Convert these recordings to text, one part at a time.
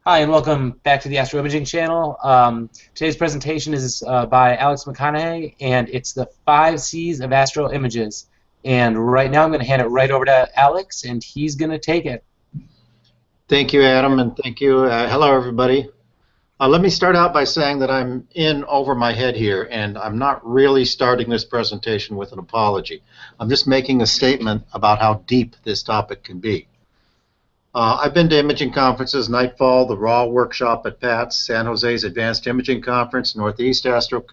Hi, and welcome back to the Astroimaging channel. Today's presentation is by Alex McConaughey, and it's the 5 C's of astro images. And right now I'm going to hand it right over to Alex, and he's going to take it. Thank you, Adam, and thank you. Hello, everybody. Let me start out by saying that I'm in over my head here, and I'm not really starting this presentation with an apology. I'm just making a statement about how deep this topic can be. I've been to imaging conferences, Nightfall, the Raw Workshop at PATS, San Jose's Advanced Imaging Conference, Northeast Astro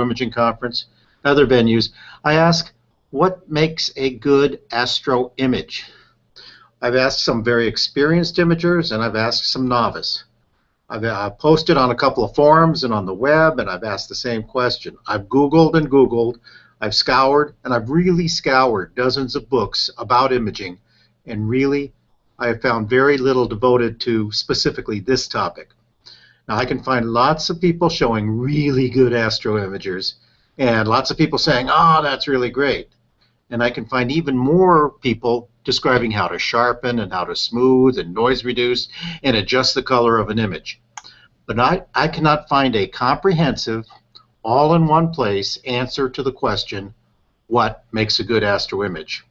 Imaging Conference, other venues. I ask, what makes a good astro image? I've asked some very experienced imagers, and I've asked some novice. I've posted on a couple of forums and on the web, and I've asked the same question. I've Googled and Googled, I've scoured, and I've really scoured dozens of books about imaging, and really, I have found very little devoted to specifically this topic. Now, I can find lots of people showing really good astro imagers, and lots of people saying, oh, that's really great. And I can find even more people describing how to sharpen and how to smooth and noise reduce and adjust the color of an image. But I cannot find a comprehensive, all in one place answer to the question, what makes a good astro image?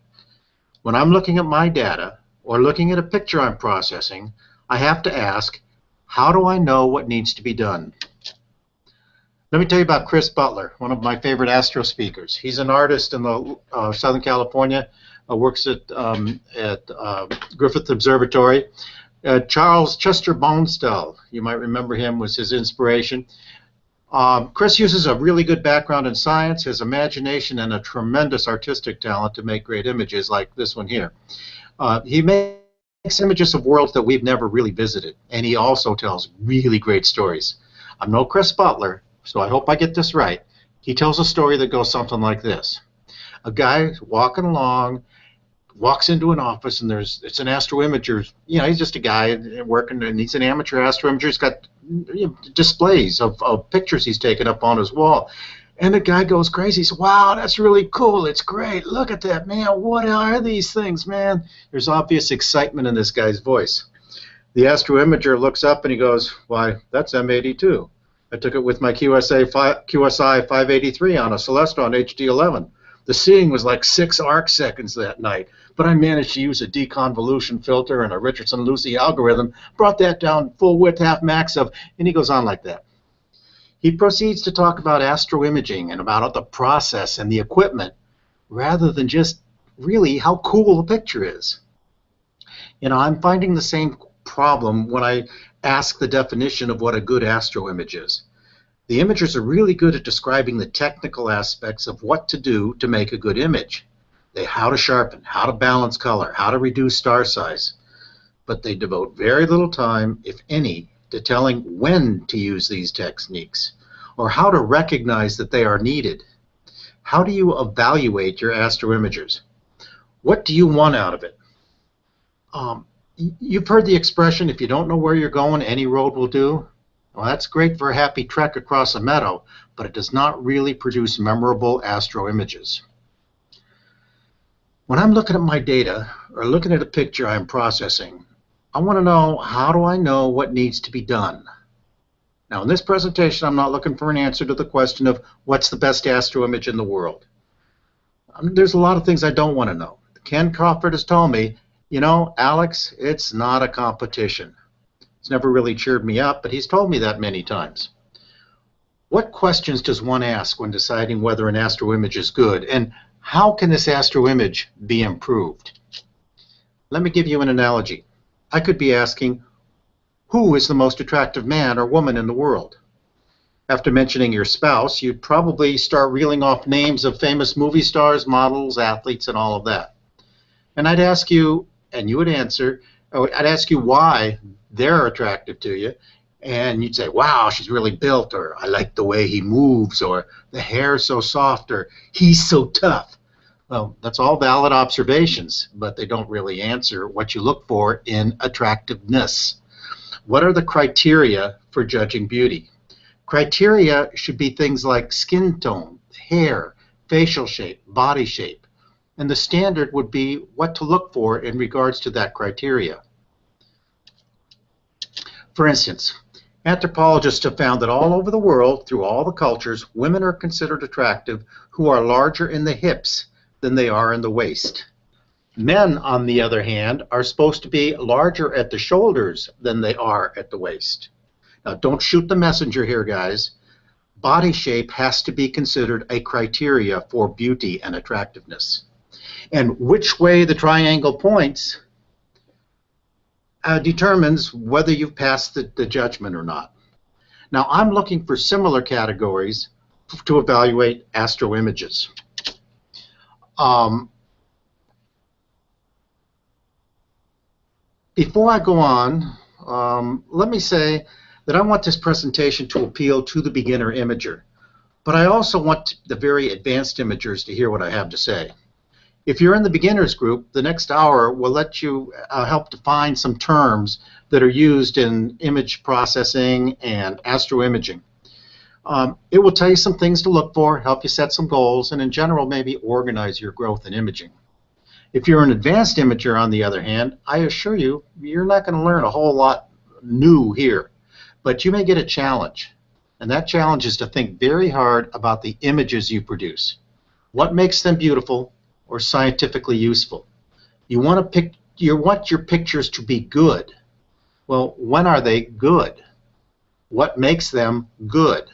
When I'm looking at my data or looking at a picture I'm processing, I have to ask, how do I know what needs to be done? Let me tell you about Chris Butler, one of my favorite astro speakers. He's an artist in the Southern California, works at Griffith Observatory. Charles Chester Bonestell, you might remember him, was his inspiration. Chris uses a really good background in science, his imagination, and a tremendous artistic talent to make great images like this one here. He makes images of worlds that we've never really visited, and he also tells really great stories. I'm no Chris Butler, so I hope I get this right. He tells a story that goes something like this. A guy walking along, walks into an office, and it's an astro imager. You know, he's just a guy working, and he's an amateur astro imager. He's got displays of pictures he's taken up on his wall. And the guy goes crazy. He says, wow, that's really cool. It's great. Look at that, man. What are these things, man? There's obvious excitement in this guy's voice. The astro imager looks up and he goes, why, that's M82. I took it with my QSI 583 on a Celestron HD11. The seeing was like 6 arc seconds that night, but I managed to use a deconvolution filter and a Richardson-Lucy algorithm, brought that down full width, half max of, and he goes on like that. He proceeds to talk about astro imaging and about the process and the equipment, rather than just really how cool a picture is. You know, I'm finding the same problem when I ask the definition of what a good astro image is. The imagers are really good at describing the technical aspects of what to do to make a good image. How to sharpen, how to balance color, how to reduce star size. But they devote very little time, if any, to telling when to use these techniques, or how to recognize that they are needed. How do you evaluate your astro imagers? What do you want out of it? You've heard the expression, if you don't know where you're going, any road will do. Well, that's great for a happy trek across a meadow, but it does not really produce memorable astro images. When I'm looking at my data or looking at a picture I'm processing, I want to know, how do I know what needs to be done? Now, in this presentation, I'm not looking for an answer to the question of what's the best astro image in the world. There's a lot of things I don't want to know. Ken Crawford has told me, you know, Alex, it's not a competition. It's never really cheered me up, but he's told me that many times. What questions does one ask when deciding whether an astro image is good, and how can this astro image be improved? Let me give you an analogy. I could be asking, who is the most attractive man or woman in the world? After mentioning your spouse, you'd probably start reeling off names of famous movie stars, models, athletes, and all of that. And I'd ask you, and you would answer, I'd ask you why they're attractive to you, and you'd say, wow, she's really built, or I like the way he moves, or the hair's so soft, or he's so tough. Well, that's all valid observations, but they don't really answer what you look for in attractiveness. What are the criteria for judging beauty? Criteria should be things like skin tone, hair, facial shape, body shape. And the standard would be what to look for in regards to that criteria. For instance, anthropologists have found that all over the world, through all the cultures, women are considered attractive who are larger in the hips than they are in the waist. Men, on the other hand, are supposed to be larger at the shoulders than they are at the waist. Now, don't shoot the messenger here, guys. Body shape has to be considered a criteria for beauty and attractiveness. And which way the triangle points determines whether you've passed the judgment or not. Now, I'm looking for similar categories to evaluate astroimages. Before I go on, let me say that I want this presentation to appeal to the beginner imager, but I also want the very advanced imagers to hear what I have to say. If you're in the beginners group, the next hour will let you help define some terms that are used in image processing and astroimaging. It will tell you some things to look for, help you set some goals, and in general maybe organize your growth in imaging. If you're an advanced imager, on the other hand, I assure you, you're not going to learn a whole lot new here, but you may get a challenge. And that challenge is to think very hard about the images you produce. What makes them beautiful or scientifically useful? You want your pictures to be good. Well, when are they good? What makes them good?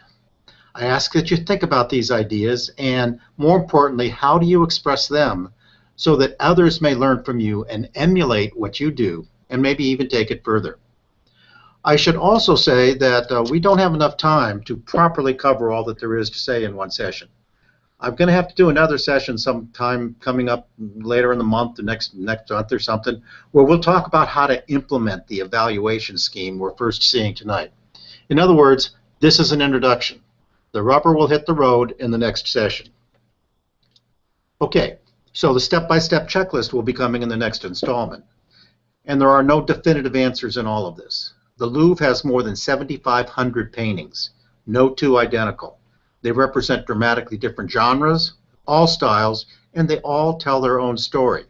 I ask that you think about these ideas, and more importantly, how do you express them so that others may learn from you and emulate what you do, and maybe even take it further. I should also say that we don't have enough time to properly cover all that there is to say in one session. I'm going to have to do another session sometime coming up later in the month, or next month or something, where we'll talk about how to implement the evaluation scheme we're first seeing tonight. In other words, this is an introduction. The rubber will hit the road in the next session. Okay, so the step-by-step checklist will be coming in the next installment. And there are no definitive answers in all of this. The Louvre has more than 7,500 paintings, no two identical. They represent dramatically different genres, all styles, and they all tell their own story.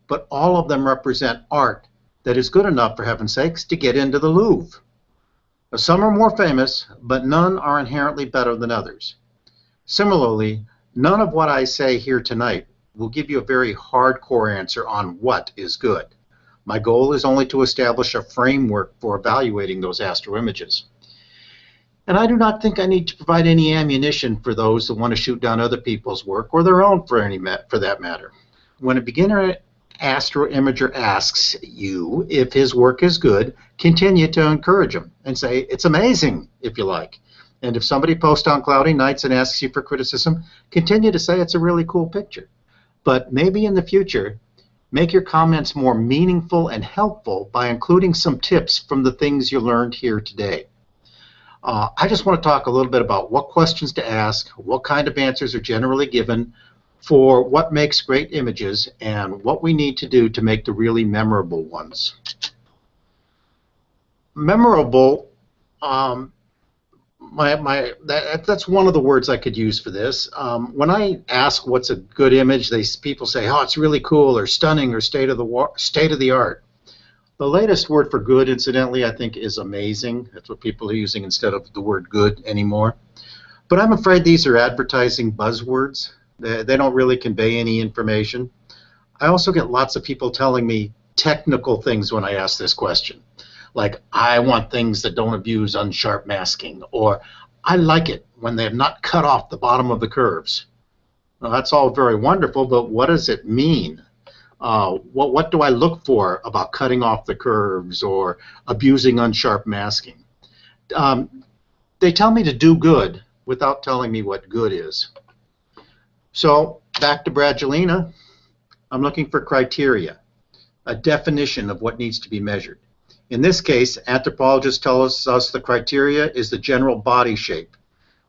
But all of them represent art that is good enough, for heaven's sakes, to get into the Louvre. Now, some are more famous, but none are inherently better than others. Similarly, none of what I say here tonight will give you a very hardcore answer on what is good. My goal is only to establish a framework for evaluating those astroimages. And I do not think I need to provide any ammunition for those that want to shoot down other people's work, or their own for that matter. When a beginner astroimager asks you if his work is good, continue to encourage him and say, it's amazing, if you like. And if somebody posts on cloudy nights and asks you for criticism, continue to say it's a really cool picture. But maybe in the future, make your comments more meaningful and helpful by including some tips from the things you learned here today. I just want to talk a little bit about what questions to ask, what kind of answers are generally given for what makes great images, and what we need to do to make the really memorable ones. Memorable, that's one of the words I could use for this. When I ask what's a good image, people say, oh, it's really cool, or stunning, or state of the art. The latest word for good, incidentally, I think is amazing. That's what people are using instead of the word good anymore. But I'm afraid these are advertising buzzwords. They don't really convey any information. I also get lots of people telling me technical things when I ask this question. Like, I want things that don't abuse unsharp masking, or I like it when they have not cut off the bottom of the curves. Well, that's all very wonderful, but what does it mean? What do I look for about cutting off the curves or abusing unsharp masking? They tell me to do good without telling me what good is. So back to Bradgelina, I'm looking for criteria, a definition of what needs to be measured. In this case, anthropologists tell us the criteria is the general body shape.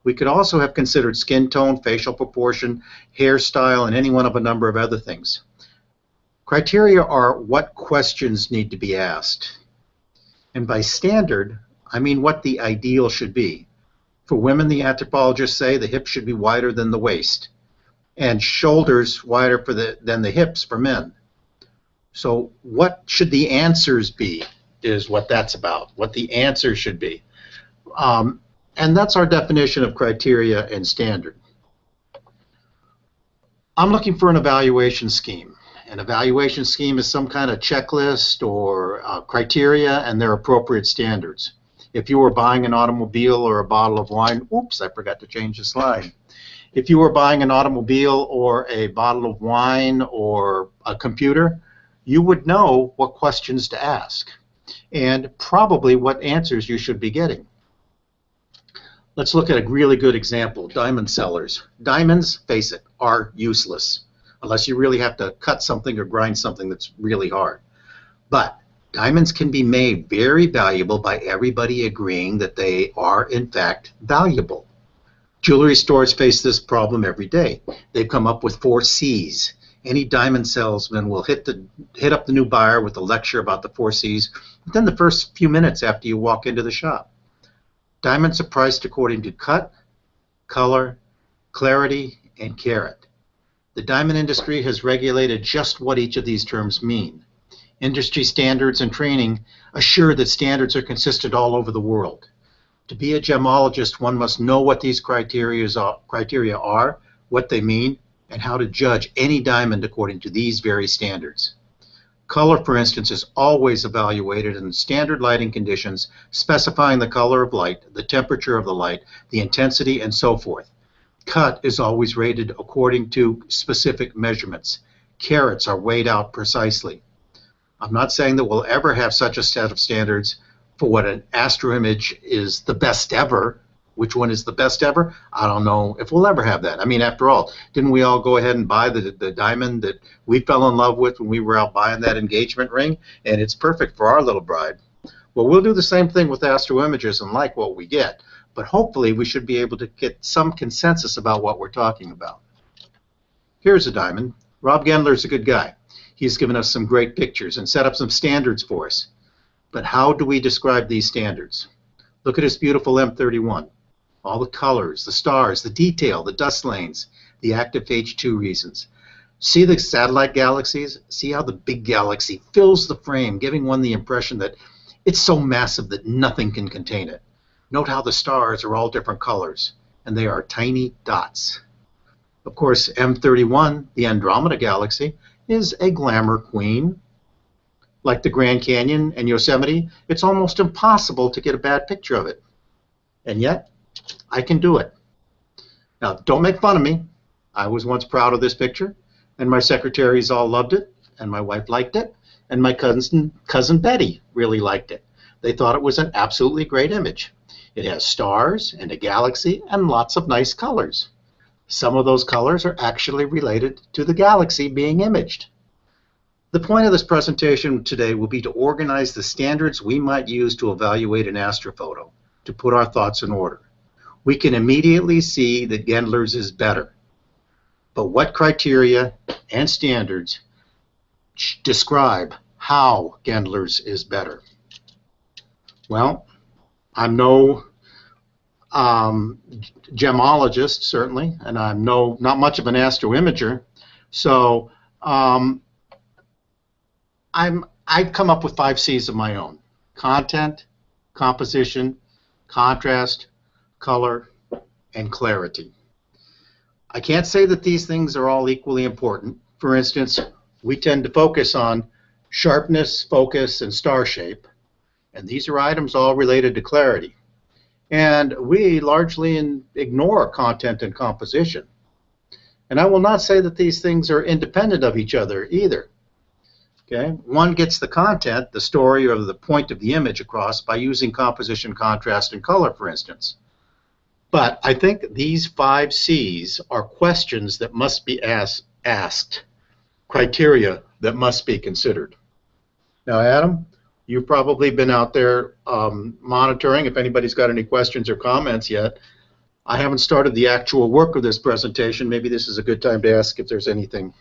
We could also have considered skin tone, facial proportion, hairstyle, and any one of a number of other things. Criteria are what questions need to be asked. And by standard, I mean what the ideal should be. For women, the anthropologists say the hips should be wider than the waist, and shoulders wider than the hips for men. So what should the answers be is what that's about, what the answer should be. And that's our definition of criteria and standard. I'm looking for an evaluation scheme. An evaluation scheme is some kind of checklist or criteria and their appropriate standards. If you were buying an automobile or a bottle of wine, oops, I forgot to change the slide. If you were buying an automobile or a bottle of wine or a computer, you would know what questions to ask and probably what answers you should be getting. Let's look at a really good example, diamond sellers. Diamonds, face it, are useless unless you really have to cut something or grind something that's really hard. But diamonds can be made very valuable by everybody agreeing that they are, in fact, valuable. Jewelry stores face this problem every day. They've come up with 4 C's. Any diamond salesman will hit up the new buyer with a lecture about the 4 C's within the first few minutes after you walk into the shop. Diamonds are priced according to cut, color, clarity, and carat. The diamond industry has regulated just what each of these terms mean. Industry standards and training assure that standards are consistent all over the world. To be a gemologist, one must know what these criteria are, what they mean, and how to judge any diamond according to these very standards. Color, for instance, is always evaluated in standard lighting conditions, specifying the color of light, the temperature of the light, the intensity, and so forth. Cut is always rated according to specific measurements. Carats are weighed out precisely. I'm not saying that we'll ever have such a set of standards for what an Astroimage is the best ever. Which one is the best ever? I don't know if we'll ever have that. I mean, after all, didn't we all go ahead and buy the diamond that we fell in love with when we were out buying that engagement ring? And it's perfect for our little bride. Well, we'll do the same thing with Astroimages and like what we get. But hopefully we should be able to get some consensus about what we're talking about. Here's a diamond. Rob Gendler's a good guy. He's given us some great pictures and set up some standards for us. But how do we describe these standards? Look at his beautiful M31. All the colors, the stars, the detail, the dust lanes, the active H2 reasons. See the satellite galaxies? See how the big galaxy fills the frame, giving one the impression that it's so massive that nothing can contain it. Note how the stars are all different colors, and they are tiny dots. Of course, M31, the Andromeda Galaxy, is a glamour queen. Like the Grand Canyon and Yosemite, it's almost impossible to get a bad picture of it. And yet, I can do it. Now, don't make fun of me. I was once proud of this picture, and my secretaries all loved it, and my wife liked it, and my cousin Betty really liked it. They thought it was an absolutely great image. It has stars and a galaxy and lots of nice colors. Some of those colors are actually related to the galaxy being imaged. The point of this presentation today will be to organize the standards we might use to evaluate an astrophoto, to put our thoughts in order. We can immediately see that Gendler's is better. But what criteria and standards describe how Gendler's is better? Well, I'm no gemologist, certainly, and I'm not much of an astroimager, so I've come up with 5 C's of my own: content, composition, contrast, color, and clarity. I can't say that these things are all equally important. For instance, we tend to focus on sharpness, focus, and star shape, and these are items all related to clarity. And we largely ignore content and composition. And I will not say that these things are independent of each other either. Okay? One gets the content, the story, or the point of the image across by using composition, contrast, and color, for instance. But I think these 5 C's are questions that must be asked, criteria that must be considered. Now, Adam, you've probably been out there monitoring if anybody's got any questions or comments yet. I haven't started the actual work of this presentation. Maybe this is a good time to ask if there's anything.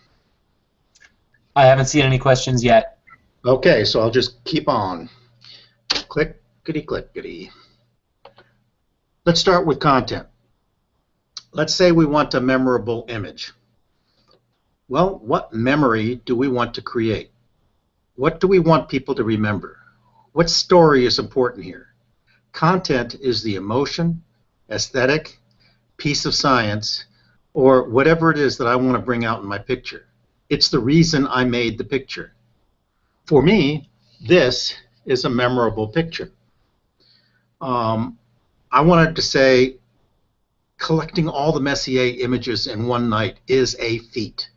I haven't seen any questions yet. Okay, so I'll just keep on. Clickety-clickety. Let's start with content. Let's say we want a memorable image. Well, what memory do we want to create? What do we want people to remember? What story is important here? Content is the emotion, aesthetic, piece of science, or whatever it is that I want to bring out in my picture. It's the reason I made the picture. For me, this is a memorable picture. I wanted to say collecting all the Messier images in one night is a feat.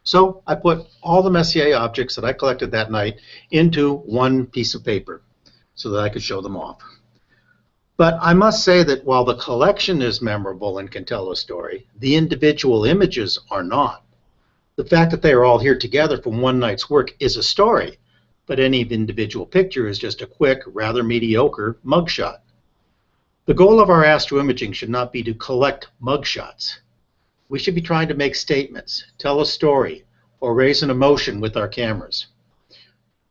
So I put all the Messier objects that I collected that night into one piece of paper so that I could show them off. But I must say that while the collection is memorable and can tell a story, the individual images are not. The fact that they are all here together from one night's work is a story, but any individual picture is just a quick, rather mediocre mugshot. The goal of our astroimaging should not be to collect mugshots. We should be trying to make statements, tell a story, or raise an emotion with our cameras.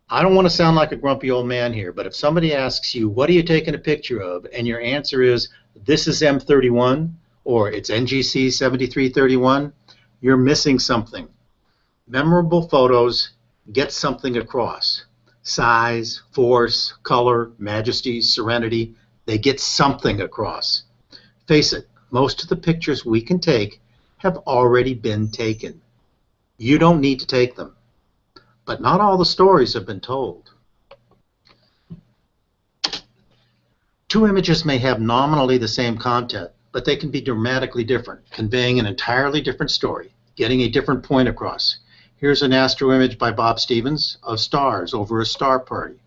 I don't want to sound like a grumpy old man here, but if somebody asks you, what are you taking a picture of? And your answer is, this is M31, or it's NGC 7331, you're missing something. Memorable photos get something across. Size, force, color, majesty, serenity, they get something across. Face it, most of the pictures we can take have already been taken. You don't need to take them. But not all the stories have been told. Two images may have nominally the same content, but they can be dramatically different, conveying an entirely different story, getting a different point across. Here's an astro image by Bob Stevens of stars over a star party.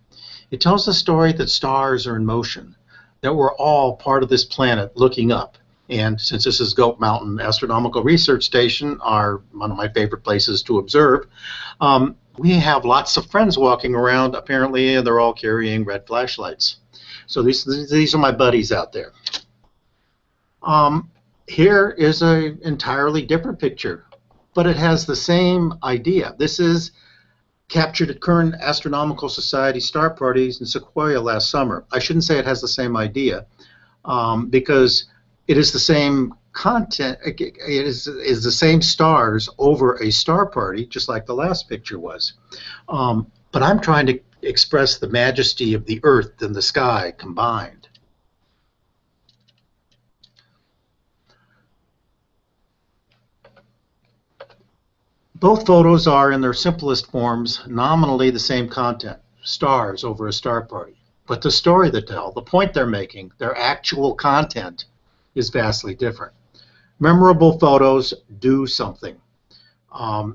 It tells the story that stars are in motion, that we're all part of this planet looking up. And since this is Goat Mountain Astronomical Research Station, one of my favorite places to observe, we have lots of friends walking around, apparently, and they're all carrying red flashlights. So these are my buddies out there. Here is an entirely different picture, but it has the same idea. This is captured at current Astronomical Society star parties in Sequoia last summer. I shouldn't say it has the same idea, because it is the same content. It is the same stars over a star party, just like the last picture was. But I'm trying to express the majesty of the earth and the sky combined. Both photos are, in their simplest forms, nominally the same content, stars over a star party. But the story they tell, the point they're making, their actual content is vastly different. Memorable photos do something.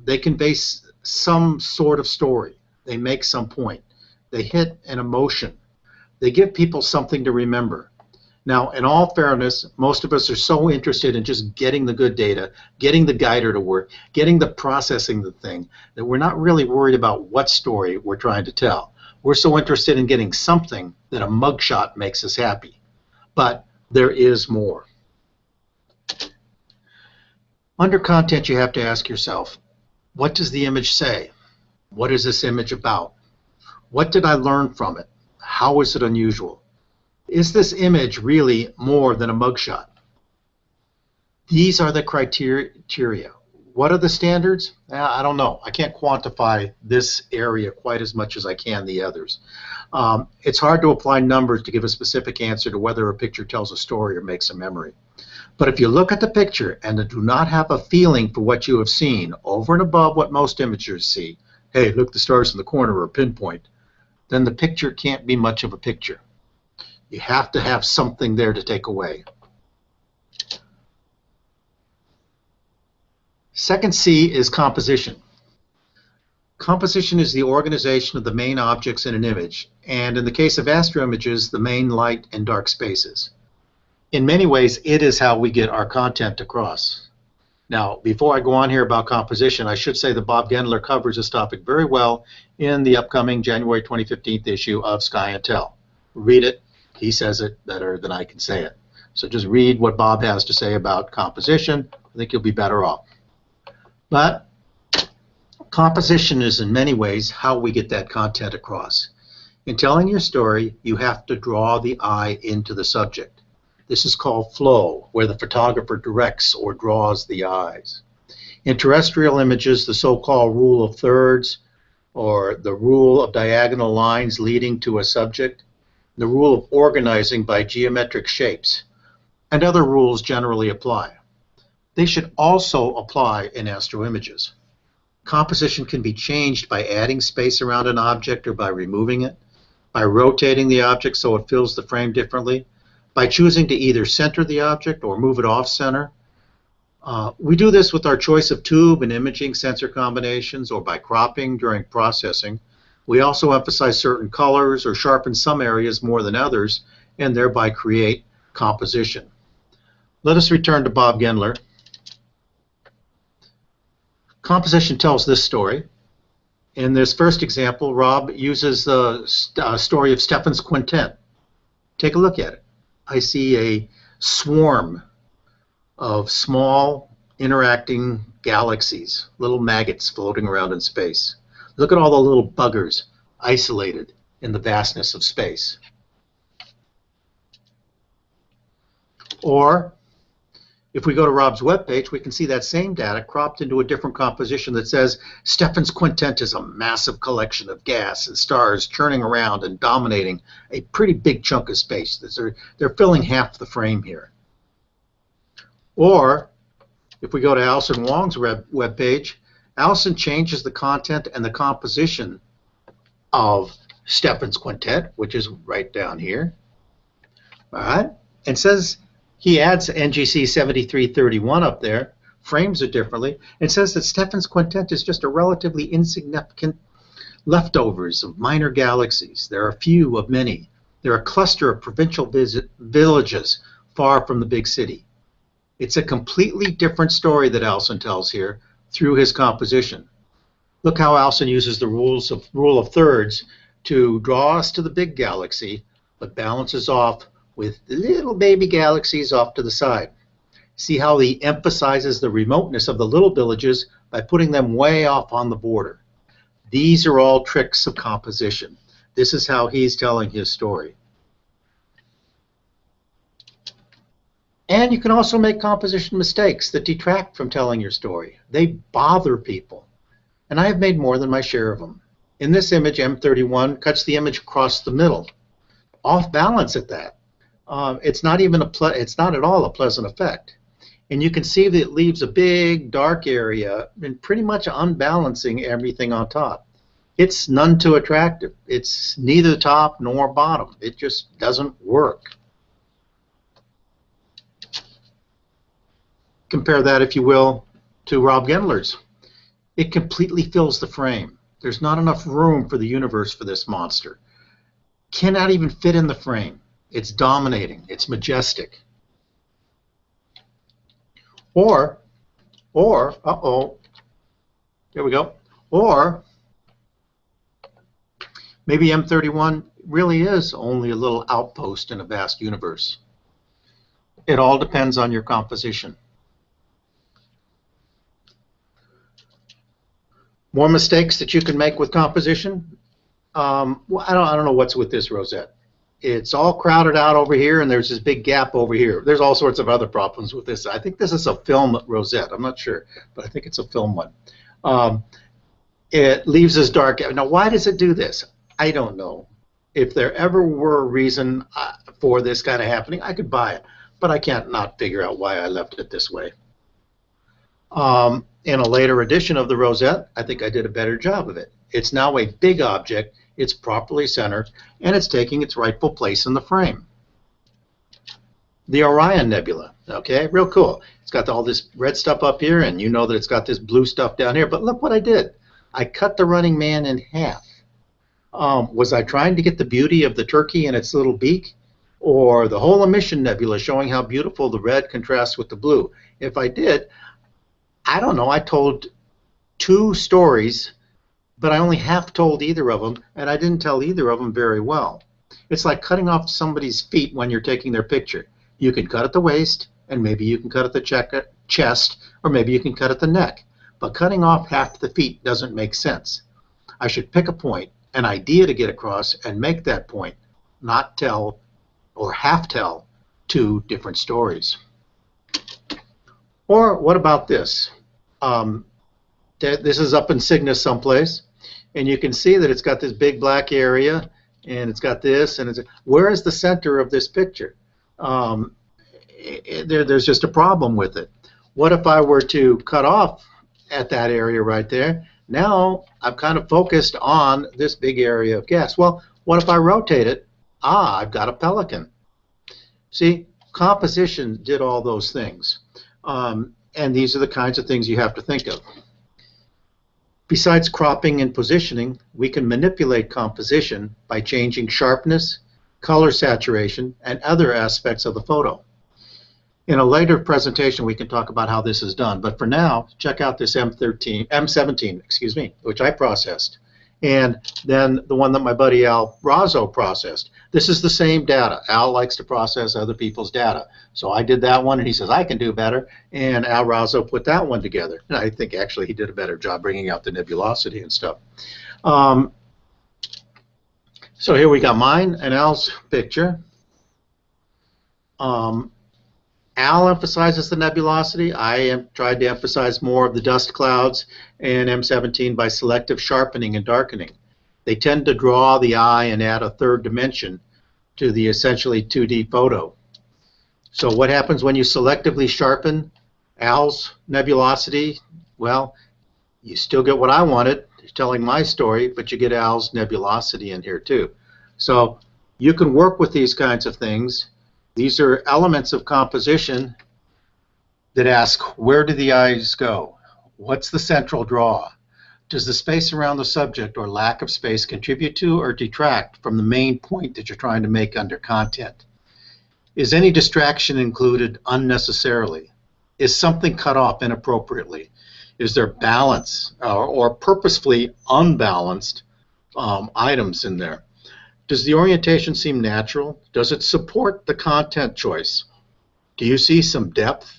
They convey some sort of story. They make some point. They hit an emotion. They give people something to remember. Now, in all fairness, most of us are so interested in just getting the good data, getting the guider to work, getting the processing the thing, that we're not really worried about what story we're trying to tell. We're so interested in getting something that a mugshot makes us happy. But there is more. Under content, you have to ask yourself, what does the image say? What is this image about? What did I learn from it? How is it unusual? Is this image really more than a mugshot? These are the criteria. What are the standards? I don't know. I can't quantify this area quite as much as I can the others. It's hard to apply numbers to give a specific answer to whether a picture tells a story or makes a memory. But if you look at the picture and do not have a feeling for what you have seen over and above what most imagers see, hey, look, the stars in the corner are a pinpoint, then the picture can't be much of a picture. You have to have something there to take away. Second C is composition. Composition is the organization of the main objects in an image, and in the case of astroimages, the main light and dark spaces. In many ways, it is how we get our content across. Now, before I go on here about composition, I should say that Bob Gendler covers this topic very well in the upcoming January 2015 issue of Sky and Tell. Read it. He says it better than I can say it. So just read what Bob has to say about composition. I think you'll be better off. But composition is in many ways how we get that content across. In telling your story, you have to draw the eye into the subject. This is called flow, where the photographer directs or draws the eyes. In terrestrial images, the so-called rule of thirds or the rule of diagonal lines leading to a subject, the rule of organizing by geometric shapes, and other rules generally apply. They should also apply in astroimages. Composition can be changed by adding space around an object or by removing it, by rotating the object so it fills the frame differently, by choosing to either center the object or move it off center. We do this with our choice of tube and imaging sensor combinations or by cropping during processing. We also emphasize certain colors or sharpen some areas more than others and thereby create composition. Let us return to Bob Gendler. Composition tells this story. In this first example, Rob uses the story of Stephan's quintet. Take a look at it. I see a swarm of small interacting galaxies, little maggots floating around in space. Look at all the little buggers isolated in the vastness of space. Or, if we go to Rob's webpage, we can see that same data cropped into a different composition that says Stephan's quintet is a massive collection of gas and stars churning around and dominating a pretty big chunk of space. They're filling half the frame here. Or, if we go to Alison Wong's webpage, Alison changes the content and the composition of Stephan's quintet, which is right down here. All right, and says he adds NGC 7331 up there, frames it differently, and says that Stephan's quintet is just a relatively insignificant leftovers of minor galaxies. There are a few of many. They're a cluster of provincial villages far from the big city. It's a completely different story that Alison tells here through his composition. Look how Alison uses the rule of thirds to draw us to the big galaxy, but balances off with little baby galaxies off to the side. See how he emphasizes the remoteness of the little villages by putting them way off on the border. These are all tricks of composition. This is how he's telling his story. And you can also make composition mistakes that detract from telling your story. They bother people. And I have made more than my share of them. In this image, M31 cuts the image across the middle, off balance at that. It's not at all a pleasant effect. And you can see that it leaves a big dark area and pretty much unbalancing everything on top. It's none too attractive. It's neither top nor bottom. It just doesn't work. Compare that, if you will, to Rob Gendler's. It completely fills the frame. There's not enough room for the universe for this monster. Cannot even fit in the frame. It's dominating. It's majestic. Or, there we go. Or, maybe M31 really is only a little outpost in a vast universe. It all depends on your composition. More mistakes that you can make with composition. Well, I don't know what's with this rosette. It's all crowded out over here, and there's this big gap over here. There's all sorts of other problems with this. I think this is a film rosette. I'm not sure, but I think it's a film one. It leaves this dark gap. Now, why does it do this? I don't know. If there ever were a reason for this kind of happening, I could buy it, but I can't not figure out why I left it this way. In a later edition of the rosette, I think I did a better job of it. It's now a big object, it's properly centered, and it's taking its rightful place in the frame. The Orion Nebula, okay, real cool. It's got all this red stuff up here, and you know that it's got this blue stuff down here, but look what I did. I cut the running man in half. Was I trying to get the beauty of the turkey and its little beak? Or the whole emission nebula showing how beautiful the red contrasts with the blue? If I did, I don't know, I told two stories, but I only half told either of them, and I didn't tell either of them very well. It's like cutting off somebody's feet when you're taking their picture. You can cut at the waist, and maybe you can cut at the chest, or maybe you can cut at the neck. But cutting off half the feet doesn't make sense. I should pick a point, an idea to get across, and make that point, not tell or half tell two different stories. Or what about this? This is up in Cygnus someplace, And you can see that it's got this big black area, and it's got this, and where is the center of this picture? Um, there's just a problem with it. What if I were to cut off at that area right there? Now I've kind of focused on this big area of gas. Well, what if I rotate it? Ah, I've got a pelican. See, composition did all those things. And these are the kinds of things you have to think of. Besides cropping and positioning, we can manipulate composition by changing sharpness, color saturation, and other aspects of the photo. In a later presentation, we can talk about how this is done. But for now, check out this M17, excuse me, which I processed, and then the one that my buddy Al Razzo processed. This is the same data. Al likes to process other people's data. So I did that one, and he says, I can do better. And Al Razzo put that one together. And I think actually he did a better job bringing out the nebulosity and stuff. So here we got mine and Al's picture. Al emphasizes the nebulosity. I tried to emphasize more of the dust clouds and M17 by selective sharpening and darkening. They tend to draw the eye and add a third dimension to the essentially 2D photo. So what happens when you selectively sharpen Al's nebulosity? Well, you still get what I wanted, telling my story, but you get Al's nebulosity in here too. So you can work with these kinds of things. These are elements of composition that ask, where do the eyes go? What's the central draw? Does the space around the subject or lack of space contribute to or detract from the main point that you're trying to make under content? Is any distraction included unnecessarily? Is something cut off inappropriately? Is there balance or purposefully unbalanced items in there? Does the orientation seem natural? Does it support the content choice? Do you see some depth?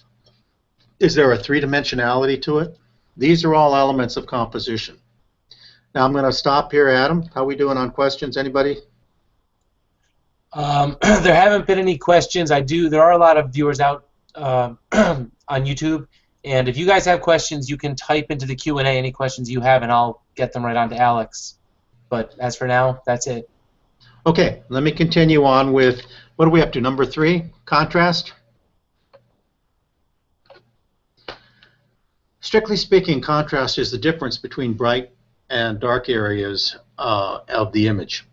Is there a three-dimensionality to it? These are all elements of composition. Now I'm going to stop here, Adam. How are we doing on questions? Anybody? There haven't been any questions. There are a lot of viewers out on YouTube, and if you guys have questions, you can type into the Q&A any questions you have, and I'll get them right on to Alex. But as for now, that's it. Okay, let me continue on with, what are we up to, number 3, contrast? Strictly speaking, contrast is the difference between bright and dark areas of the image.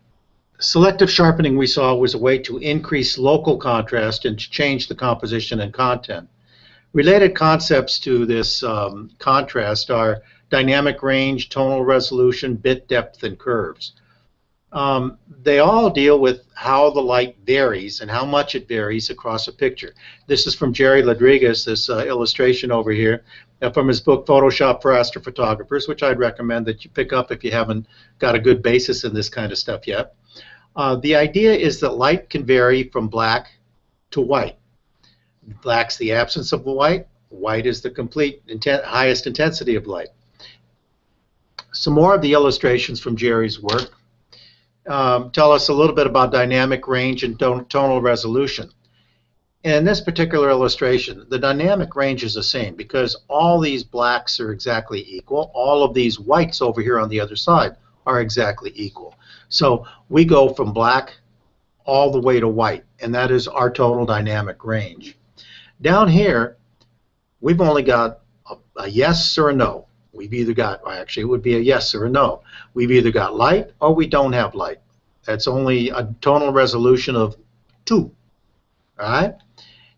Selective sharpening, we saw, was a way to increase local contrast and to change the composition and content. Related concepts to this contrast are dynamic range, tonal resolution, bit depth, and curves. They all deal with how the light varies and how much it varies across a picture. This is from Jerry Rodriguez, this illustration over here, from his book Photoshop for Astrophotographers, which I'd recommend that you pick up if you haven't got a good basis in this kind of stuff yet. The idea is that light can vary from black to white. Black's the absence of white. White is the complete highest intensity of light. Some more of the illustrations from Jerry's work tell us a little bit about dynamic range and tonal resolution. In this particular illustration, the dynamic range is the same because all these blacks are exactly equal. All of these whites over here on the other side are exactly equal. So we go from black all the way to white, and that is our total dynamic range. Down here, we've only got a yes or a no. We've either got, well, actually it would be a yes or a no. We've either got light or we don't have light. That's only a tonal resolution of 2. All right?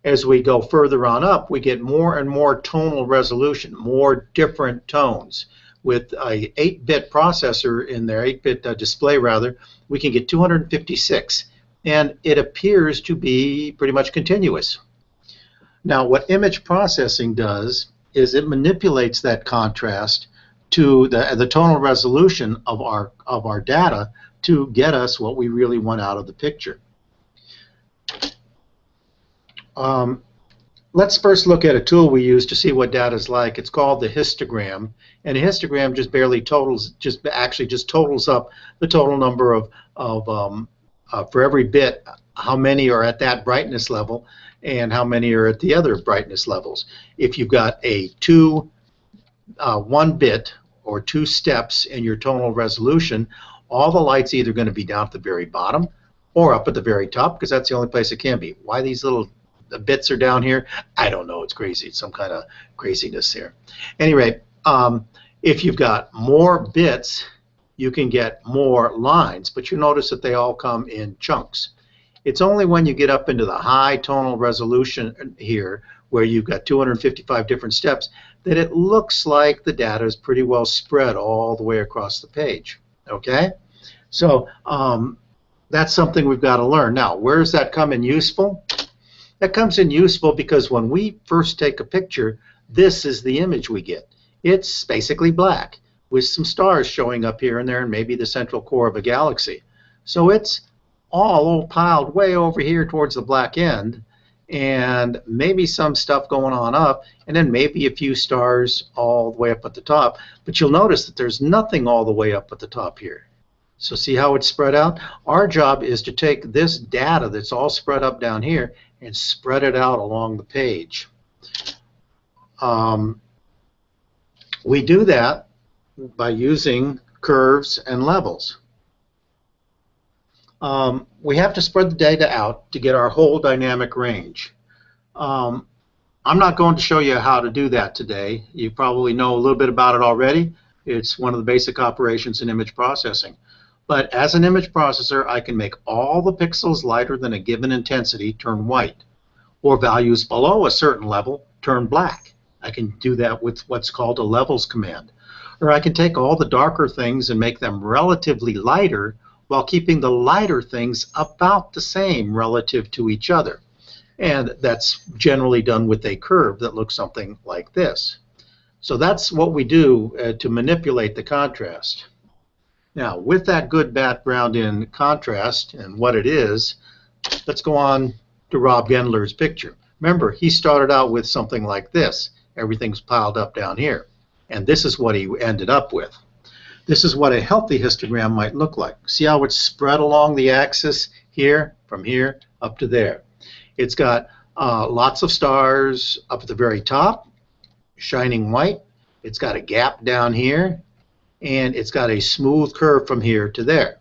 As we go further on up, we get more and more tonal resolution, more different tones. With a 8-bit processor in there, 8-bit display rather, we can get 256, and it appears to be pretty much continuous. Now, what image processing does is it manipulates that contrast to the tonal resolution of our data to get us what we really want out of the picture. Let's first look at a tool we use to see what data is like. It's called the histogram, and a histogram just barely totals, just totals up the total number for every bit, how many are at that brightness level and how many are at the other brightness levels. If you've got a 1 bit or 2 steps in your tonal resolution, all the light's either going to be down at the very bottom or up at the very top, because that's the only place it can be. Why these little bits are down here, I don't know. It's crazy. It's some kind of craziness here. Anyway, if you've got more bits, you can get more lines, but you notice that they all come in chunks. It's only when you get up into the high tonal resolution here, where you've got 255 different steps, that it looks like the data is pretty well spread all the way across the page. Okay? So that's something we've got to learn. Now, where does that come in useful? That comes in useful because when we first take a picture, this is the image we get. It's basically black with some stars showing up here and there and maybe the central core of a galaxy. So it's all piled way over here towards the black end, and maybe some stuff going on up, and then maybe a few stars all the way up at the top. But you'll notice that there's nothing all the way up at the top here. So see how it's spread out? Our job is to take this data that's all spread up down here and spread it out along the page. We do that by using curves and levels. We have to spread the data out to get our whole dynamic range. I'm not going to show you how to do that today. You probably know a little bit about it already. It's one of the basic operations in image processing. But as an image processor, I can make all the pixels lighter than a given intensity turn white, or values below a certain level turn black. I can do that with what's called a levels command. Or I can take all the darker things and make them relatively lighter while keeping the lighter things about the same relative to each other. And that's generally done with a curve that looks something like this. So that's what we do to manipulate the contrast. Now, with that good background in contrast and what it is, let's go on to Rob Gendler's picture. Remember, he started out with something like this. Everything's piled up down here. And this is what he ended up with. This is what a healthy histogram might look like. See how it's spread along the axis here, from here up to there. It's got lots of stars up at the very top, shining white. It's got a gap down here, and it's got a smooth curve from here to there.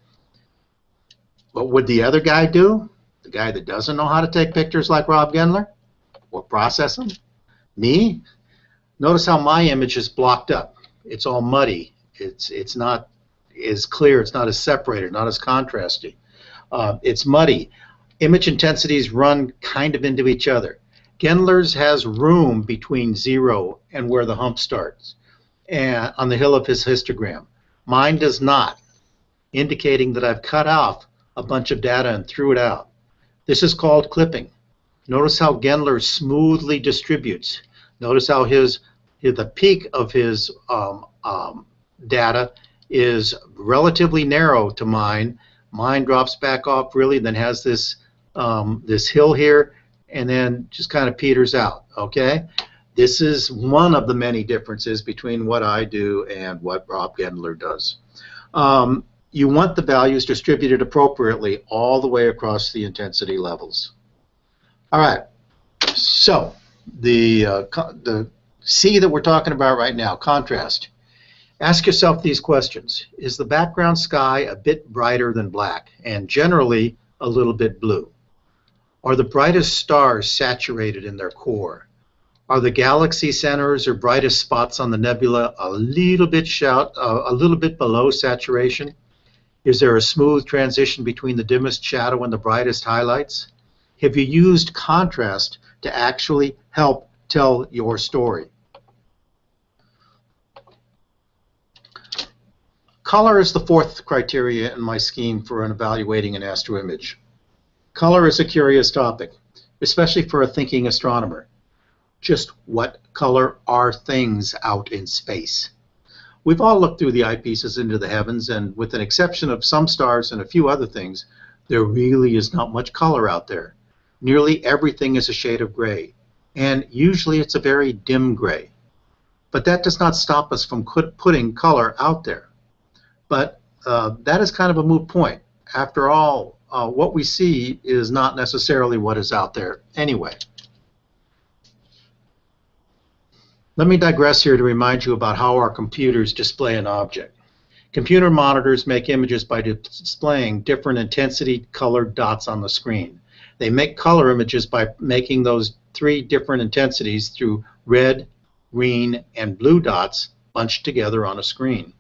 What would the other guy do? The guy that doesn't know how to take pictures like Rob Gendler or process them? Me? Notice how my image is blocked up. It's all muddy. It's not as clear. It's not as separated, not as contrasty. It's muddy. Image intensities run kind of into each other. Gendler's has room between 0 and where the hump starts, and on the hill of his histogram. Mine does not, indicating that I've cut off a bunch of data and threw it out. This is called clipping. Notice how Gendler smoothly distributes. Notice how the peak of his data is relatively narrow to mine. Mine drops back off really, then has this this hill here, and then just kind of peters out. Okay, this is one of the many differences between what I do and what Rob Gendler does. You want the values distributed appropriately all the way across the intensity levels. All right, so the C that we're talking about right now, contrast. Ask yourself these questions. Is the background sky a bit brighter than black, and generally a little bit blue? Are the brightest stars saturated in their core? Are the galaxy centers or brightest spots on the nebula a little bit below saturation? Is there a smooth transition between the dimmest shadow and the brightest highlights? Have you used contrast to actually help tell your story? Color is the fourth criteria in my scheme for evaluating an astro image. Color is a curious topic, especially for a thinking astronomer. Just what color are things out in space? We've all looked through the eyepieces into the heavens, and with an exception of some stars and a few other things, there really is not much color out there. Nearly everything is a shade of gray, and usually it's a very dim gray. But that does not stop us from putting color out there. But that is kind of a moot point. After all, what we see is not necessarily what is out there anyway. Let me digress here to remind you about how our computers display an object. Computer monitors make images by displaying different intensity colored dots on the screen. They make color images by making those three different intensities through red, green, and blue dots bunched together on a screen.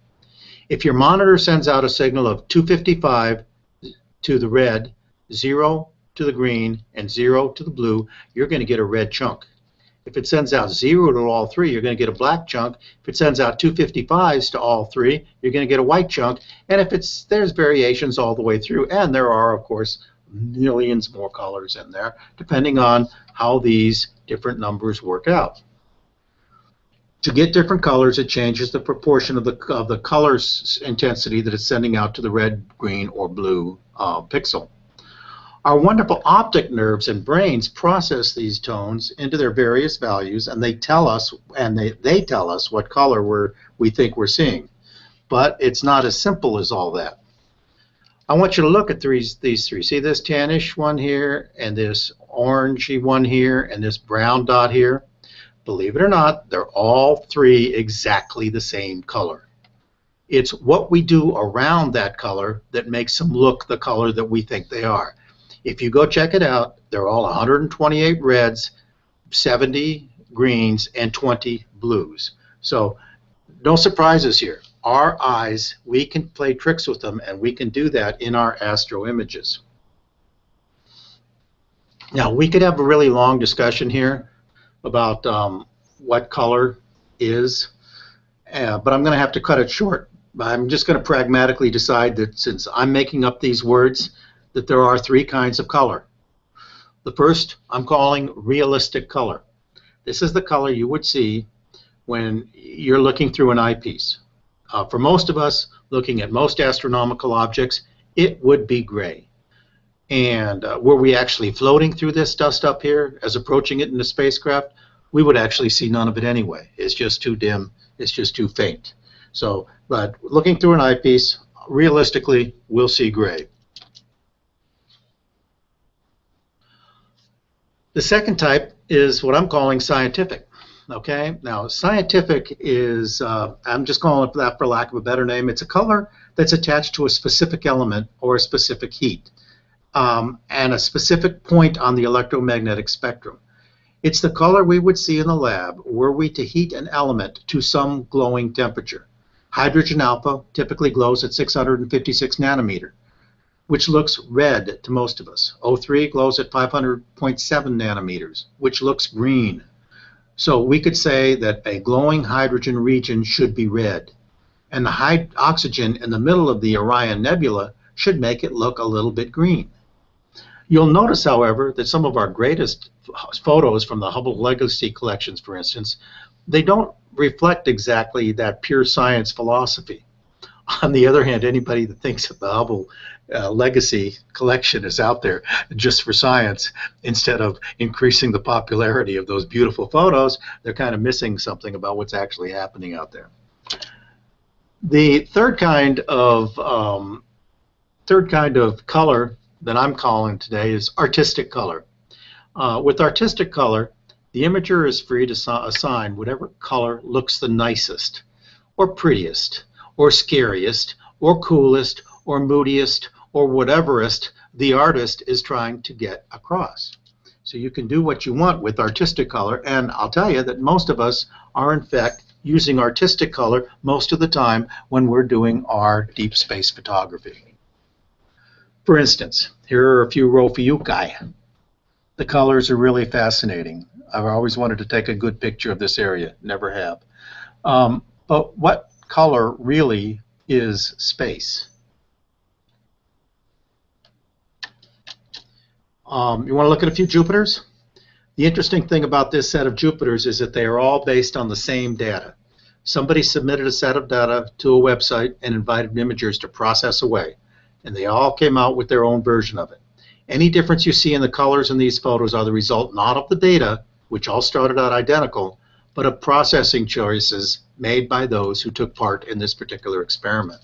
If your monitor sends out a signal of 255 to the red, 0 to the green, and 0 to the blue, you're going to get a red chunk. If it sends out 0 to all three, you're going to get a black chunk. If it sends out 255s to all three, you're going to get a white chunk. And if there's variations all the way through, and there are, of course, millions more colors in there, depending on how these different numbers work out. To get different colors, it changes the proportion of the color intensity that it's sending out to the red, green, or blue pixel. Our wonderful optic nerves and brains process these tones into their various values, and they tell us what color we think we're seeing. But it's not as simple as all that. I want you to look at these three. See this tannish one here, and this orangey one here, and this brown dot here? Believe it or not, they're all three exactly the same color. It's what we do around that color that makes them look the color that we think they are. If you go check it out, they're all 128 reds, 70 greens, and 20 blues. So no surprises here. Our eyes, we can play tricks with them, and we can do that in our astro images. Now, we could have a really long discussion here about what color is, but I'm going to have to cut it short. I'm just going to pragmatically decide that since I'm making up these words, that there are three kinds of color. The first I'm calling realistic color. This is the color you would see when you're looking through an eyepiece. For most of us, looking at most astronomical objects, it would be gray. And were we actually floating through this dust up here as approaching it in the spacecraft, we would actually see none of it anyway. It's just too dim, it's just too faint. So, but looking through an eyepiece, realistically, we'll see gray. The second type is what I'm calling scientific. Okay, now scientific is, I'm just calling it that for lack of a better name. It's a color that's attached to a specific element or a specific heat and a specific point on the electromagnetic spectrum. It's the color we would see in the lab were we to heat an element to some glowing temperature. Hydrogen alpha typically glows at 656 nanometer, which looks red to most of us. O3 glows at 500.7 nanometers, which looks green. So we could say that a glowing hydrogen region should be red, and the oxygen in the middle of the Orion Nebula should make it look a little bit green. You'll notice, however, that some of our greatest photos from the Hubble Legacy collections, for instance, they don't reflect exactly that pure science philosophy. On the other hand, anybody that thinks that the Hubble Legacy collection is out there just for science, instead of increasing the popularity of those beautiful photos, they're kind of missing something about what's actually happening out there. The third kind of color that I'm calling today is artistic color. With artistic color, the imager is free to assign whatever color looks the nicest, or prettiest, or scariest, or coolest, or moodiest, or whateverest the artist is trying to get across. So you can do what you want with artistic color, and I'll tell you that most of us are in fact using artistic color most of the time when we're doing our deep space photography. For instance, here are a few Ophiuchi. The colors are really fascinating. I've always wanted to take a good picture of this area, never have. But what color really is space? You want to look at a few Jupiters? The interesting thing about this set of Jupiters is that they are all based on the same data. Somebody submitted a set of data to a website and invited imagers to process away, and they all came out with their own version of it. Any difference you see in the colors in these photos are the result not of the data, which all started out identical, but of processing choices made by those who took part in this particular experiment.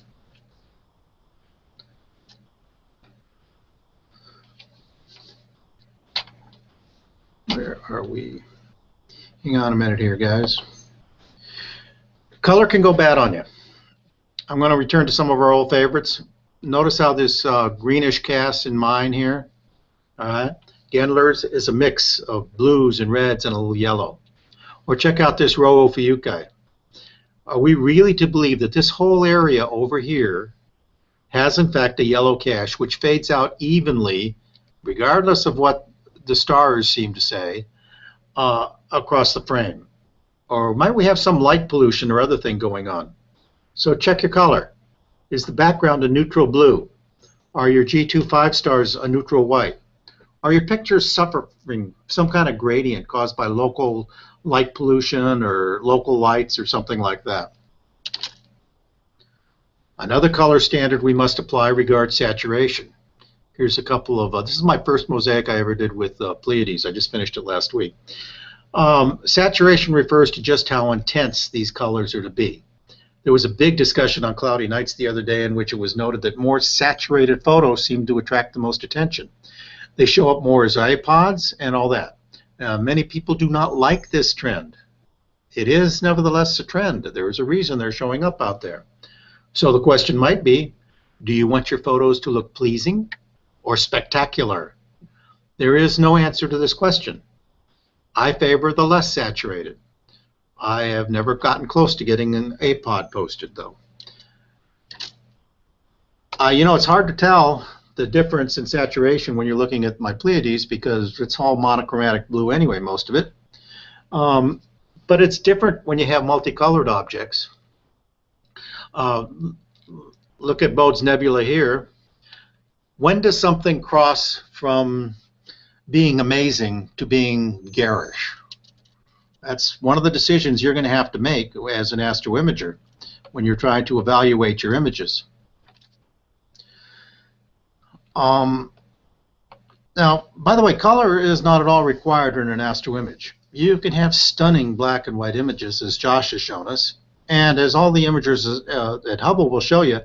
Where are we? Hang on a minute here, guys. Color can go bad on you. I'm going to return to some of our old favorites. Notice how this greenish cast in mine here. All right. Gendler's is a mix of blues and reds and a little yellow. Or check out this Row Ophiuchi. Are we really to believe that this whole area over here has in fact a yellow cache which fades out evenly, regardless of what the stars seem to say, across the frame? Or might we have some light pollution or other thing going on? So check your color. Is the background a neutral blue? Are your G2 stars a neutral white? Are your pictures suffering some kind of gradient caused by local light pollution or local lights or something like that? Another color standard we must apply regards saturation. Here's a couple of, this is my first mosaic I ever did with Pleiades. I just finished it last week. Saturation refers to just how intense these colors are to be. There was a big discussion on cloudy nights the other day in which it was noted that more saturated photos seem to attract the most attention. They show up more as iPods and all that. Many people do not like this trend. It is nevertheless a trend. There is a reason they're showing up out there. So the question might be, do you want your photos to look pleasing or spectacular? There is no answer to this question. I favor the less saturated. I have never gotten close to getting an APOD posted, though. You know, it's hard to tell the difference in saturation when you're looking at my Pleiades because it's all monochromatic blue anyway, most of it. But it's different when you have multicolored objects. Look at Bode's Nebula here. When does something cross from being amazing to being garish? That's one of the decisions you're going to have to make as an astroimager when you're trying to evaluate your images. Now, by the way, color is not at all required in an astroimage. You can have stunning black and white images, as Josh has shown us, and as all the imagers at Hubble will show you,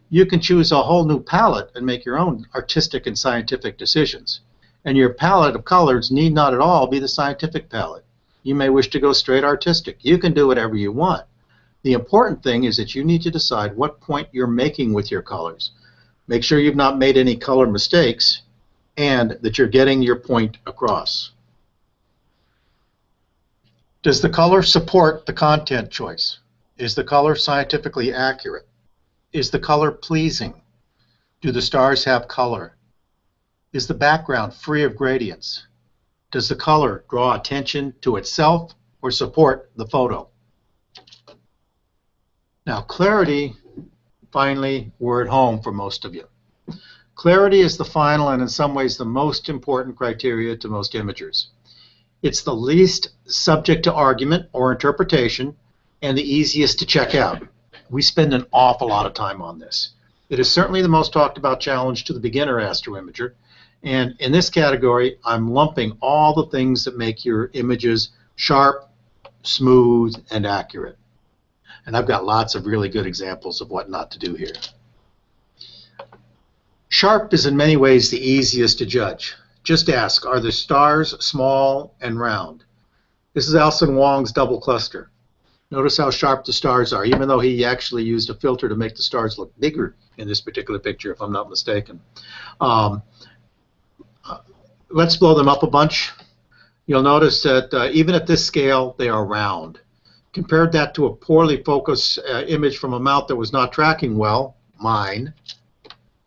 you can choose a whole new palette and make your own artistic and scientific decisions. And your palette of colors need not at all be the scientific palette. You may wish to go straight artistic. You can do whatever you want. The important thing is that you need to decide what point you're making with your colors. Make sure you've not made any color mistakes and that you're getting your point across. Does the color support the content choice? Is the color scientifically accurate? Is the color pleasing? Do the stars have color? Is the background free of gradients? Does the color draw attention to itself or support the photo? Now, clarity, finally, we're at home for most of you. Clarity is the final and in some ways the most important criteria to most imagers. It's the least subject to argument or interpretation and the easiest to check out. We spend an awful lot of time on this. It is certainly the most talked about challenge to the beginner astroimager. And in this category, I'm lumping all the things that make your images sharp, smooth, and accurate. And I've got lots of really good examples of what not to do here. Sharp is in many ways the easiest to judge. Just ask, are the stars small and round? This is Alson Wong's double cluster. Notice how sharp the stars are, even though he actually used a filter to make the stars look bigger in this particular picture, if I'm not mistaken. Let's blow them up a bunch. You'll notice that even at this scale, they are round. Compared that to a poorly focused image from a mount that was not tracking well, mine,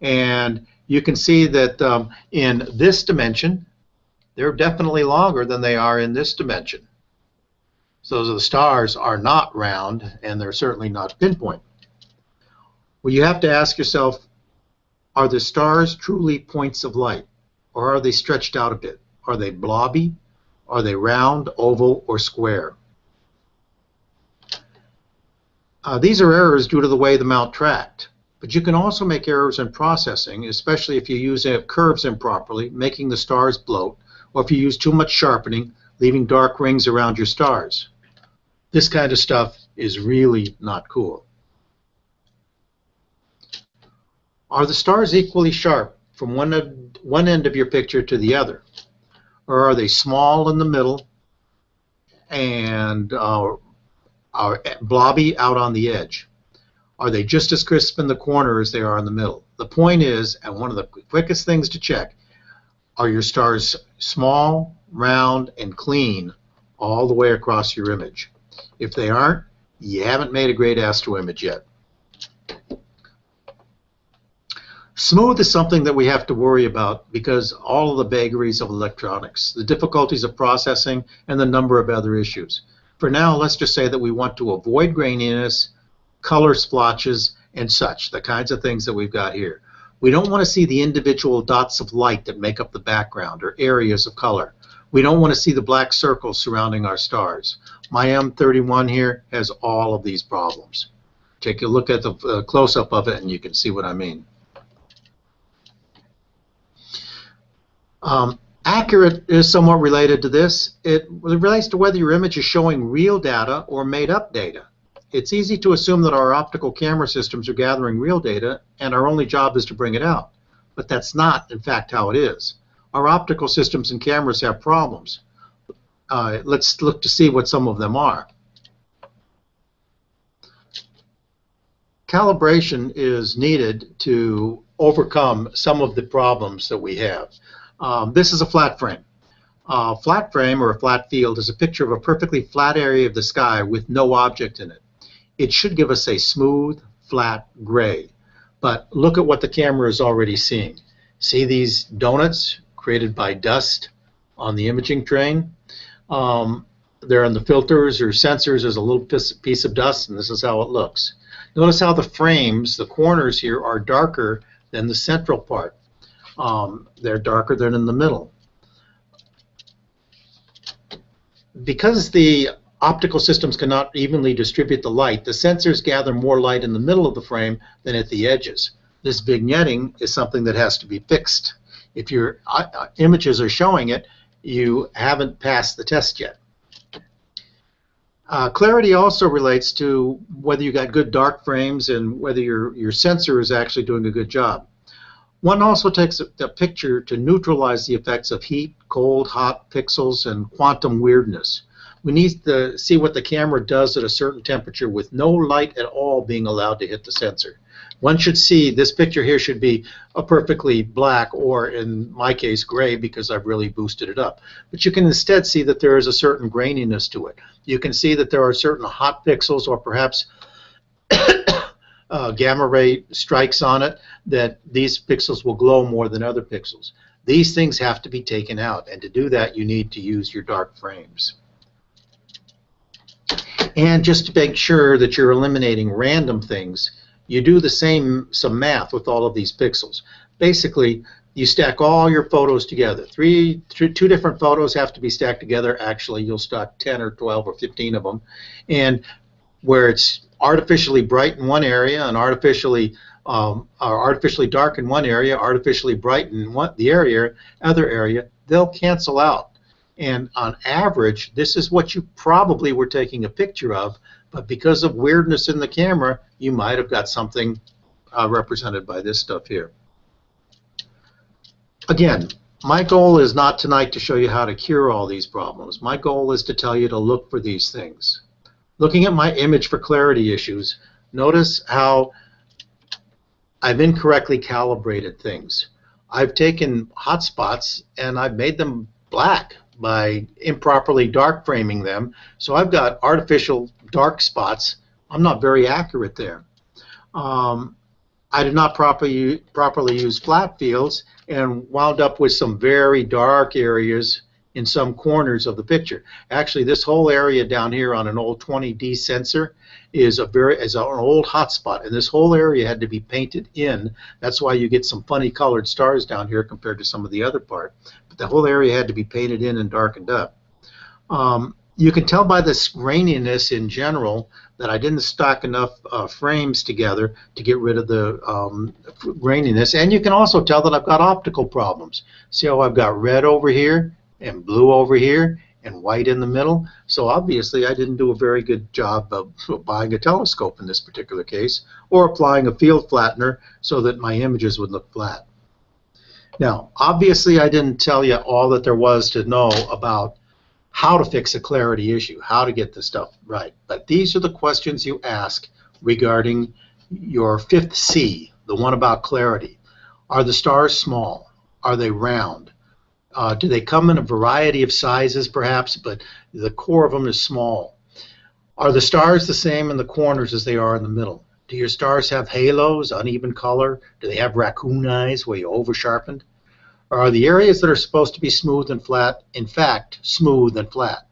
and you can see that in this dimension, they're definitely longer than they are in this dimension. So the stars are not round, and they're certainly not pinpoint. Well, you have to ask yourself, are the stars truly points of light? Or are they stretched out a bit? Are they blobby? Are they round, oval, or square? These are errors due to the way the mount tracked. But you can also make errors in processing, especially if you use curves improperly, making the stars bloat, or if you use too much sharpening, leaving dark rings around your stars. This kind of stuff is really not cool. Are the stars equally sharp from one end of your picture to the other? Or are they small in the middle and are blobby out on the edge? Are they just as crisp in the corner as they are in the middle? The point is, and one of the quickest things to check, are your stars small, round, and clean all the way across your image? If they aren't, you haven't made a great astro image yet. Smooth is something that we have to worry about because all of the vagaries of electronics, the difficulties of processing, and the number of other issues. For now, let's just say that we want to avoid graininess, color splotches, and such, the kinds of things that we've got here. We don't want to see the individual dots of light that make up the background or areas of color. We don't want to see the black circles surrounding our stars. My M31 here has all of these problems. Take a look at the close-up of it and you can see what I mean. Accurate is somewhat related to this. It relates to whether your image is showing real data or made-up data. It's easy to assume that our optical camera systems are gathering real data and our only job is to bring it out. But that's not, in fact, how it is. Our optical systems and cameras have problems. Let's look to see what some of them are. Calibration is needed to overcome some of the problems that we have. This is a flat frame. Flat frame, or a flat field, is a picture of a perfectly flat area of the sky with no object in it. It should give us a smooth, flat gray. But look at what the camera is already seeing. See these donuts created by dust on the imaging train? There in the filters or sensors, there's a little piece of dust, and this is how it looks. Notice how the frames, the corners here, are darker than the central part. They're darker than in the middle. Because the optical systems cannot evenly distribute the light, the sensors gather more light in the middle of the frame than at the edges. This vignetting is something that has to be fixed. If your images are showing it, you haven't passed the test yet. Clarity also relates to whether you got good dark frames and whether your sensor is actually doing a good job. One also takes a picture to neutralize the effects of heat, cold, hot pixels, and quantum weirdness. We need to see what the camera does at a certain temperature with no light at all being allowed to hit the sensor. One should see this picture here should be a perfectly black, or in my case gray, because I've really boosted it up. But you can instead see that there is a certain graininess to it. You can see that there are certain hot pixels or perhaps gamma ray strikes on it, that these pixels will glow more than other pixels. These things have to be taken out, and to do that you need to use your dark frames. And just to make sure that you're eliminating random things, you do some math with all of these pixels. Basically, you stack all your photos together. Two different photos have to be stacked together. Actually, you'll stack 10 or 12 or 15 of them. And where it's artificially bright in one area and artificially dark in one area, artificially bright in the other area, they'll cancel out. And on average, this is what you probably were taking a picture of, but because of weirdness in the camera, you might have got something represented by this stuff here. Again, my goal is not tonight to show you how to cure all these problems. My goal is to tell you to look for these things. Looking at my image for clarity issues, notice how I've incorrectly calibrated things. I've taken hot spots and I've made them black by improperly dark framing them. So I've got artificial dark spots. I'm not very accurate there. I did not properly use flat fields and wound up with some very dark areas in some corners of the picture. Actually, this whole area down here on an old 20D sensor is an old hotspot, and this whole area had to be painted in. That's why you get some funny colored stars down here compared to some of the other part. But the whole area had to be painted in and darkened up. You can tell by this graininess in general that I didn't stock enough frames together to get rid of the graininess. And you can also tell that I've got optical problems. See how I've got red over here and blue over here and white in the middle? So obviously I didn't do a very good job of buying a telescope in this particular case, or applying a field flattener so that my images would look flat. Now, obviously I didn't tell you all that there was to know about how to fix a clarity issue, how to get the stuff right. But these are the questions you ask regarding your fifth C, the one about clarity. Are the stars small? Are they round? Do they come in a variety of sizes, perhaps, but the core of them is small? Are the stars the same in the corners as they are in the middle? Do your stars have halos, uneven color? Do they have raccoon eyes where you over-sharpened? Or are the areas that are supposed to be smooth and flat, in fact, smooth and flat?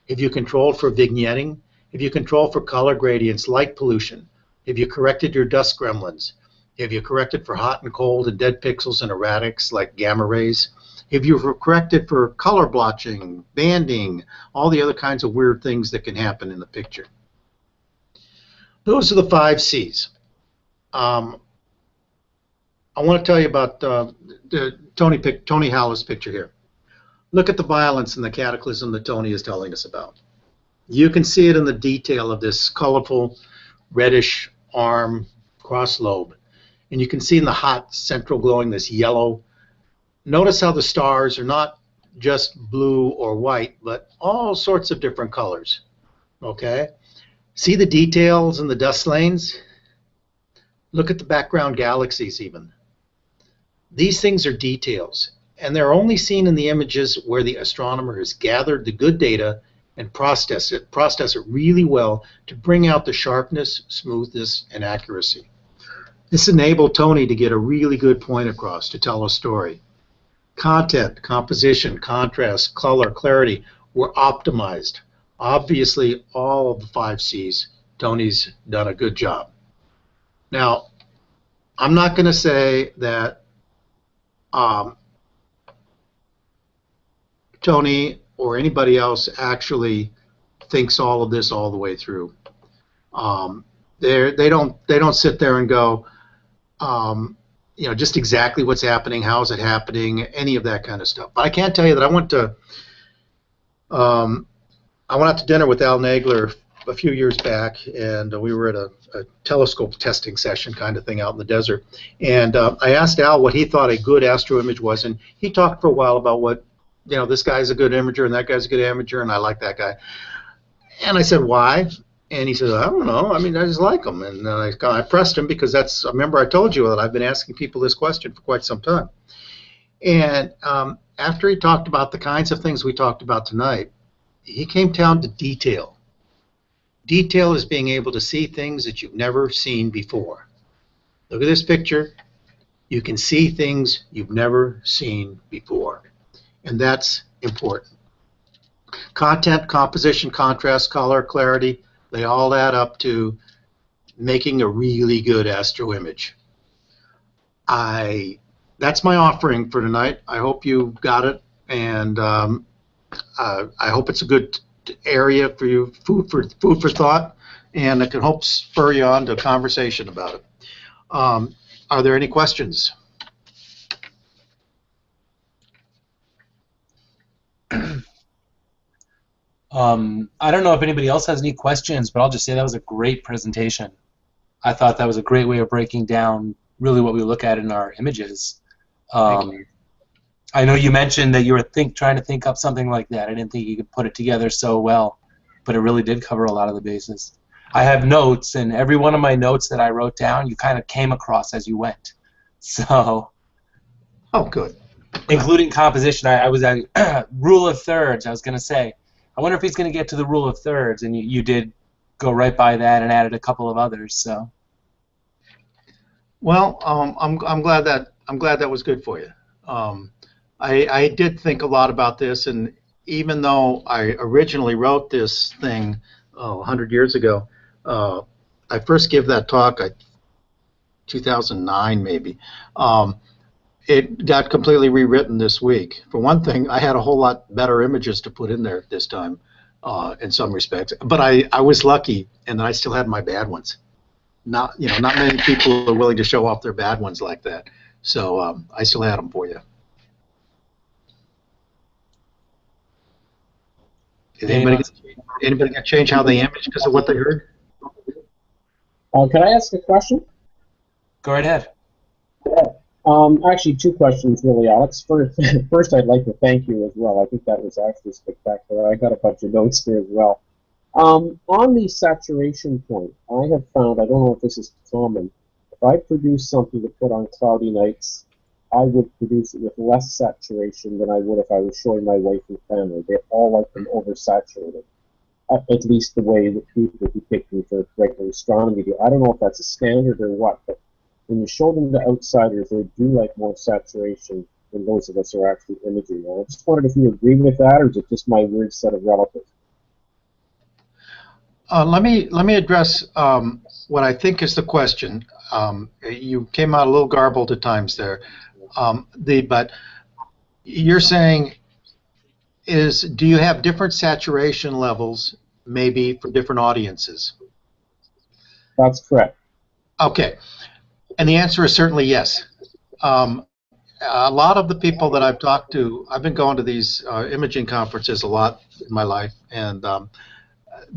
Have you controlled for vignetting? Have you controlled for color gradients, light pollution? Have you corrected your dust gremlins? Have you corrected for hot and cold and dead pixels and erratics like gamma rays? Have you corrected for color blotching, banding, all the other kinds of weird things that can happen in the picture? Those are the 5 C's. I want to tell you about Tony Howell's picture here. Look at the violence and the cataclysm that Tony is telling us about. You can see it in the detail of this colorful reddish arm cross lobe. And you can see in the hot central glowing this yellow. Notice how the stars are not just blue or white, but all sorts of different colors. Okay? See the details in the dust lanes? Look at the background galaxies even. These things are details, and they're only seen in the images where the astronomer has gathered the good data and process it really well to bring out the sharpness, smoothness, and accuracy. This enabled Tony to get a really good point across, to tell a story. Content, composition, contrast, color, clarity were optimized. Obviously, all of the 5 C's, Tony's done a good job. Now, I'm not going to say that Tony or anybody else actually thinks all of this all the way through. They don't sit there and go, just exactly what's happening, how is it happening, any of that kind of stuff. But I can tell you that I went out to dinner with Al Nagler a few years back, and we were at a telescope testing session kind of thing out in the desert. And I asked Al what he thought a good astro image was, and he talked for a while about what, this guy's a good imager and that guy's a good amateur, and I like that guy. And I said, why? And he said, I don't know. I mean, I just like him. And I pressed him because remember I told you that I've been asking people this question for quite some time. And after he talked about the kinds of things we talked about tonight, he came down to detail. Detail is being able to see things that you've never seen before. Look at this picture. You can see things you've never seen before. And that's important. Content, composition, contrast, color, clarity, they all add up to making a really good astro image. That's my offering for tonight. I hope you got it, and I hope it's a good area for you, food for thought, and it can hope spur you on to a conversation about it. Are there any questions? I don't know if anybody else has any questions, but I'll just say that was a great presentation. I thought that was a great way of breaking down really what we look at in our images. I know you mentioned that you were trying to think up something like that. I didn't think you could put it together so well, but it really did cover a lot of the bases. I have notes, and every one of my notes that I wrote down, you kind of came across as you went. So, oh, good. Including composition. I was at rule of thirds. I was going to say, I wonder if he's going to get to the rule of thirds, and you did go right by that and added a couple of others. So, well, I'm glad that was good for you. I did think a lot about this, and even though I originally wrote this thing 100 years ago, I first gave that talk 2009 maybe. It got completely rewritten this week. For one thing, I had a whole lot better images to put in there this time, in some respects. But I was lucky, and I still had my bad ones. Not many people are willing to show off their bad ones like that. So I still had them for you. Did anybody going to change how they image because of what they heard? Can I ask a question? Go right ahead. Actually, two questions, really, Alex. First, first, I'd like to thank you as well. I think that was actually spectacular. I got a bunch of notes there as well. On the saturation point, I have found, I don't know if this is common, if I produce something to put on cloudy nights, I would produce it with less saturation than I would if I was showing my wife and family. They all like them oversaturated, at least the way that people who pick me for regular astronomy do. I don't know if that's a standard or what, but when you show them to outsiders, they do like more saturation than those of us who are actually imaging. I just wondered if you agree with that, or is it just my weird set of relatives? Let me address what I think is the question. You came out a little garbled at times there. But you're saying do you have different saturation levels maybe for different audiences? That's correct. Okay, and the answer is certainly yes. A lot of the people that I've talked to, I've been going to these imaging conferences a lot in my life, and a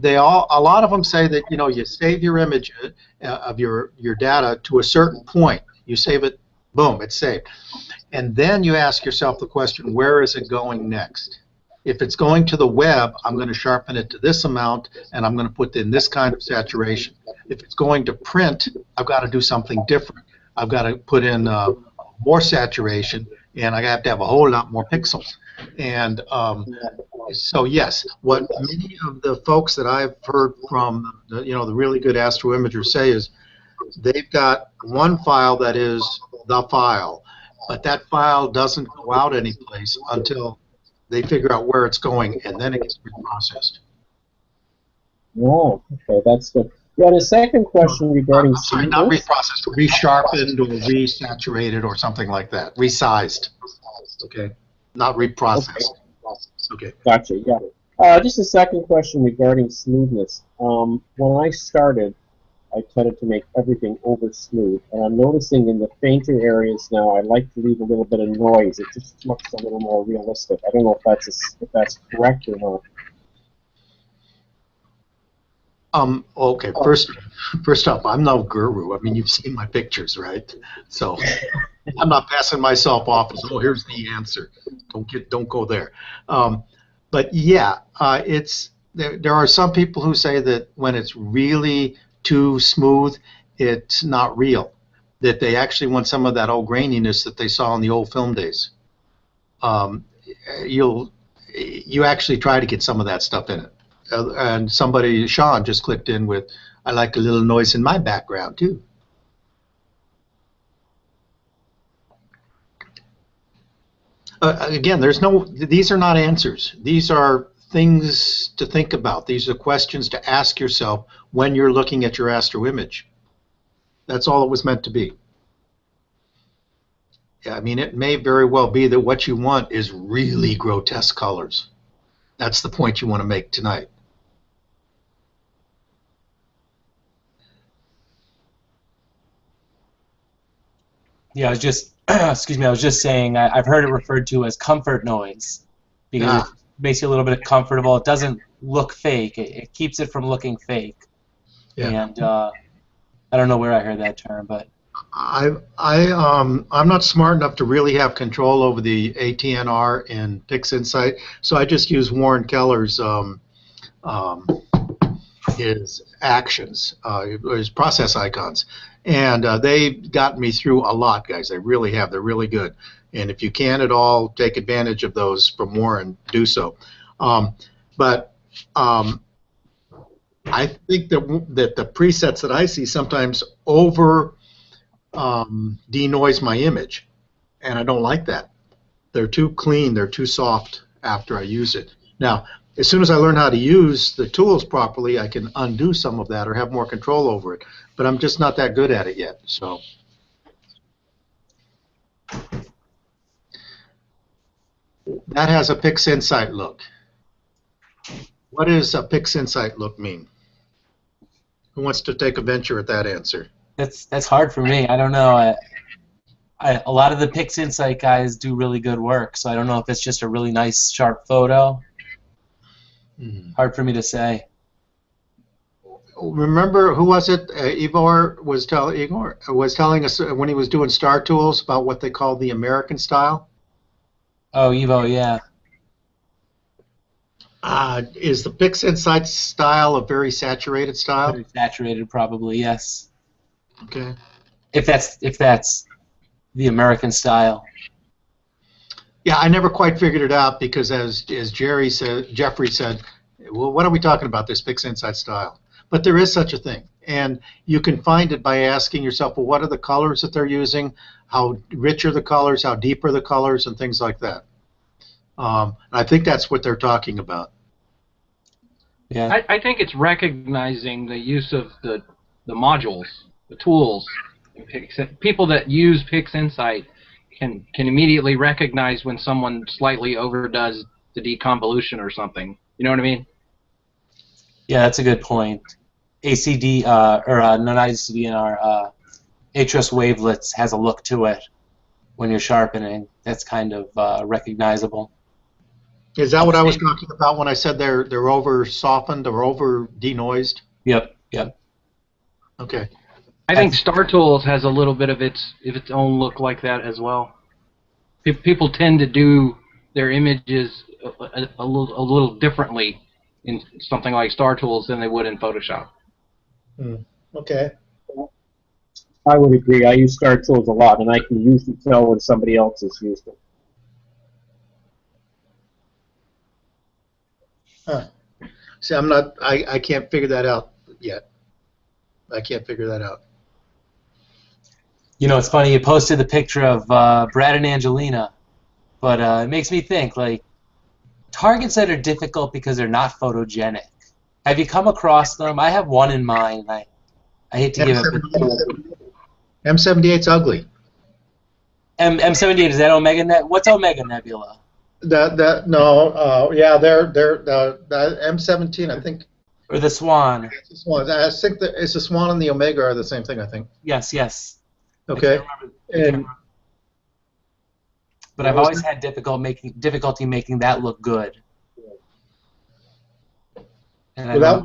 lot of them say that you save your image of your data to a certain point. You save it, boom, it's saved, and then you ask yourself the question, where is it going next? If it's going to the web, I'm going to sharpen it to this amount, and I'm going to put in this kind of saturation. If it's going to print, I've got to do something different. I've got to put in more saturation, and I have to have a whole lot more pixels. And so yes, what many of the folks that I've heard from, the really good astroimagers say is they've got one file that is the file, but that file doesn't go out anyplace until they figure out where it's going, and then it gets reprocessed. Oh, okay, that's good. Yeah, the second question regarding sorry, not reprocessed, resharpened or resaturated or something like that, resized. Okay, not reprocessed. Okay. Gotcha. Yeah. Just a second question regarding smoothness. When I started, I tended to make everything over smooth, and I'm noticing in the fainter areas now, I like to leave a little bit of noise. It just looks a little more realistic. I don't know if that's correct or not. Okay. First off, I'm no guru. I mean, you've seen my pictures, right? So I'm not passing myself off as, here's the answer. Don't go there. But yeah, there are some people who say that when it's really too smooth, it's not real. That they actually want some of that old graininess that they saw in the old film days. You actually try to get some of that stuff in it. And somebody, Sean, just clicked in with, I like a little noise in my background too. Again, these are not answers. These are things to think about. These are questions to ask yourself when you're looking at your astro image. That's all it was meant to be. Yeah, I mean, it may very well be that what you want is really grotesque colors. That's the point you want to make tonight. Yeah, I was just excuse me. I was just saying I've heard it referred to as comfort noise because it makes you a little bit comfortable. It doesn't look fake. It keeps it from looking fake. Yeah. And I don't know where I heard that term, but I'm not smart enough to really have control over the ATNR in PixInsight, so I just use Warren Keller's his actions, his process icons, and they've gotten me through a lot, guys. They really have. They're really good, and if you can at all take advantage of those from Warren, do so. But I think that the presets that I see sometimes over denoise my image, and I don't like that. They're too clean, they're too soft after I use it. Now, as soon as I learn how to use the tools properly, I can undo some of that or have more control over it, but I'm just not that good at it yet. So that has a PixInsight look. What does a PixInsight look mean? Who wants to take a venture at that answer? That's hard for me. I don't know. A lot of the PixInsight guys do really good work, so I don't know if it's just a really nice, sharp photo. Hard for me to say. remember who was it? Igor was telling us when he was doing Star Tools about what they call the American style. Oh, Evo, yeah. Is the PixInsight style a very saturated style? Very saturated, probably, yes. Okay. If that's the American style. Yeah, I never quite figured it out because as Jeffrey said, well, what are we talking about, this PixInsight style? But there is such a thing. And you can find it by asking yourself, well, what are the colors that they're using? How rich are the colors? How deep are the colors? And things like that. I think that's what they're talking about. Yeah. I think it's recognizing the use of the modules, the tools. People that use PixInsight can immediately recognize when someone slightly overdoes the deconvolution or something. You know what I mean? Yeah, that's a good point. ACD, not ACD, in our HRS wavelets has a look to it when you're sharpening. That's kind of recognizable. Is that what I was talking about when I said they're over softened or over denoised? Yep, yep. Okay. I think Star Tools has a little bit of its own look like that as well. People tend to do their images a little differently in something like Star Tools than they would in Photoshop. Okay. I would agree. I use Star Tools a lot, and I can usually tell when somebody else has used it. Huh. See, I can't figure that out yet. I can't figure that out. You know, it's funny, you posted the picture of Brad and Angelina, but it makes me think, like, targets that are difficult because they're not photogenic. Have you come across them? I have one in mind. I hate to give it. M78's ugly. M78, is that Omega Nebula? What's Omega Nebula? They're M17, I think. Or the Swan? I think it's the Swan and the Omega are the same thing, I think. Yes, yes. Okay. But I've always had difficulty making that look good. And that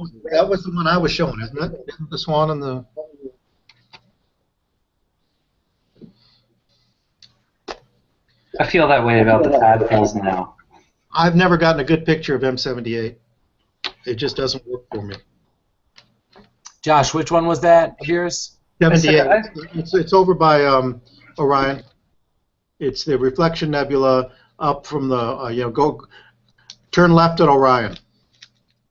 was the one I was showing, isn't it? Isn't the Swan and the... I feel that way about the tadpoles now. I've never gotten a good picture of M78. It just doesn't work for me. Josh, which one was that of yours? 78. It's over by Orion. It's the Reflection Nebula up from the go turn left at Orion.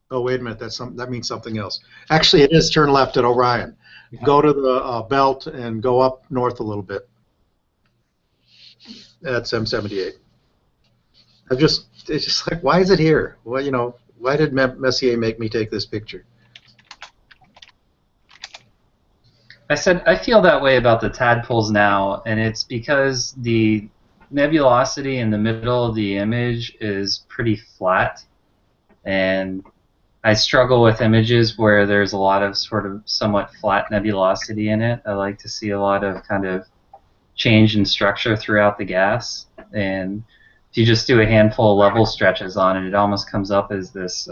Oh, wait a minute, that means something else. Actually, it is turn left at Orion. Yeah. Go to the belt and go up north a little bit. That's M78. It's just like, why is it here? Well, why did Messier make me take this picture? I said I feel that way about the tadpoles now, and it's because the nebulosity in the middle of the image is pretty flat, and I struggle with images where there's a lot of sort of somewhat flat nebulosity in it. I like to see a lot of kind of change in structure throughout the gas, and if you just do a handful of level stretches on it, it almost comes up as this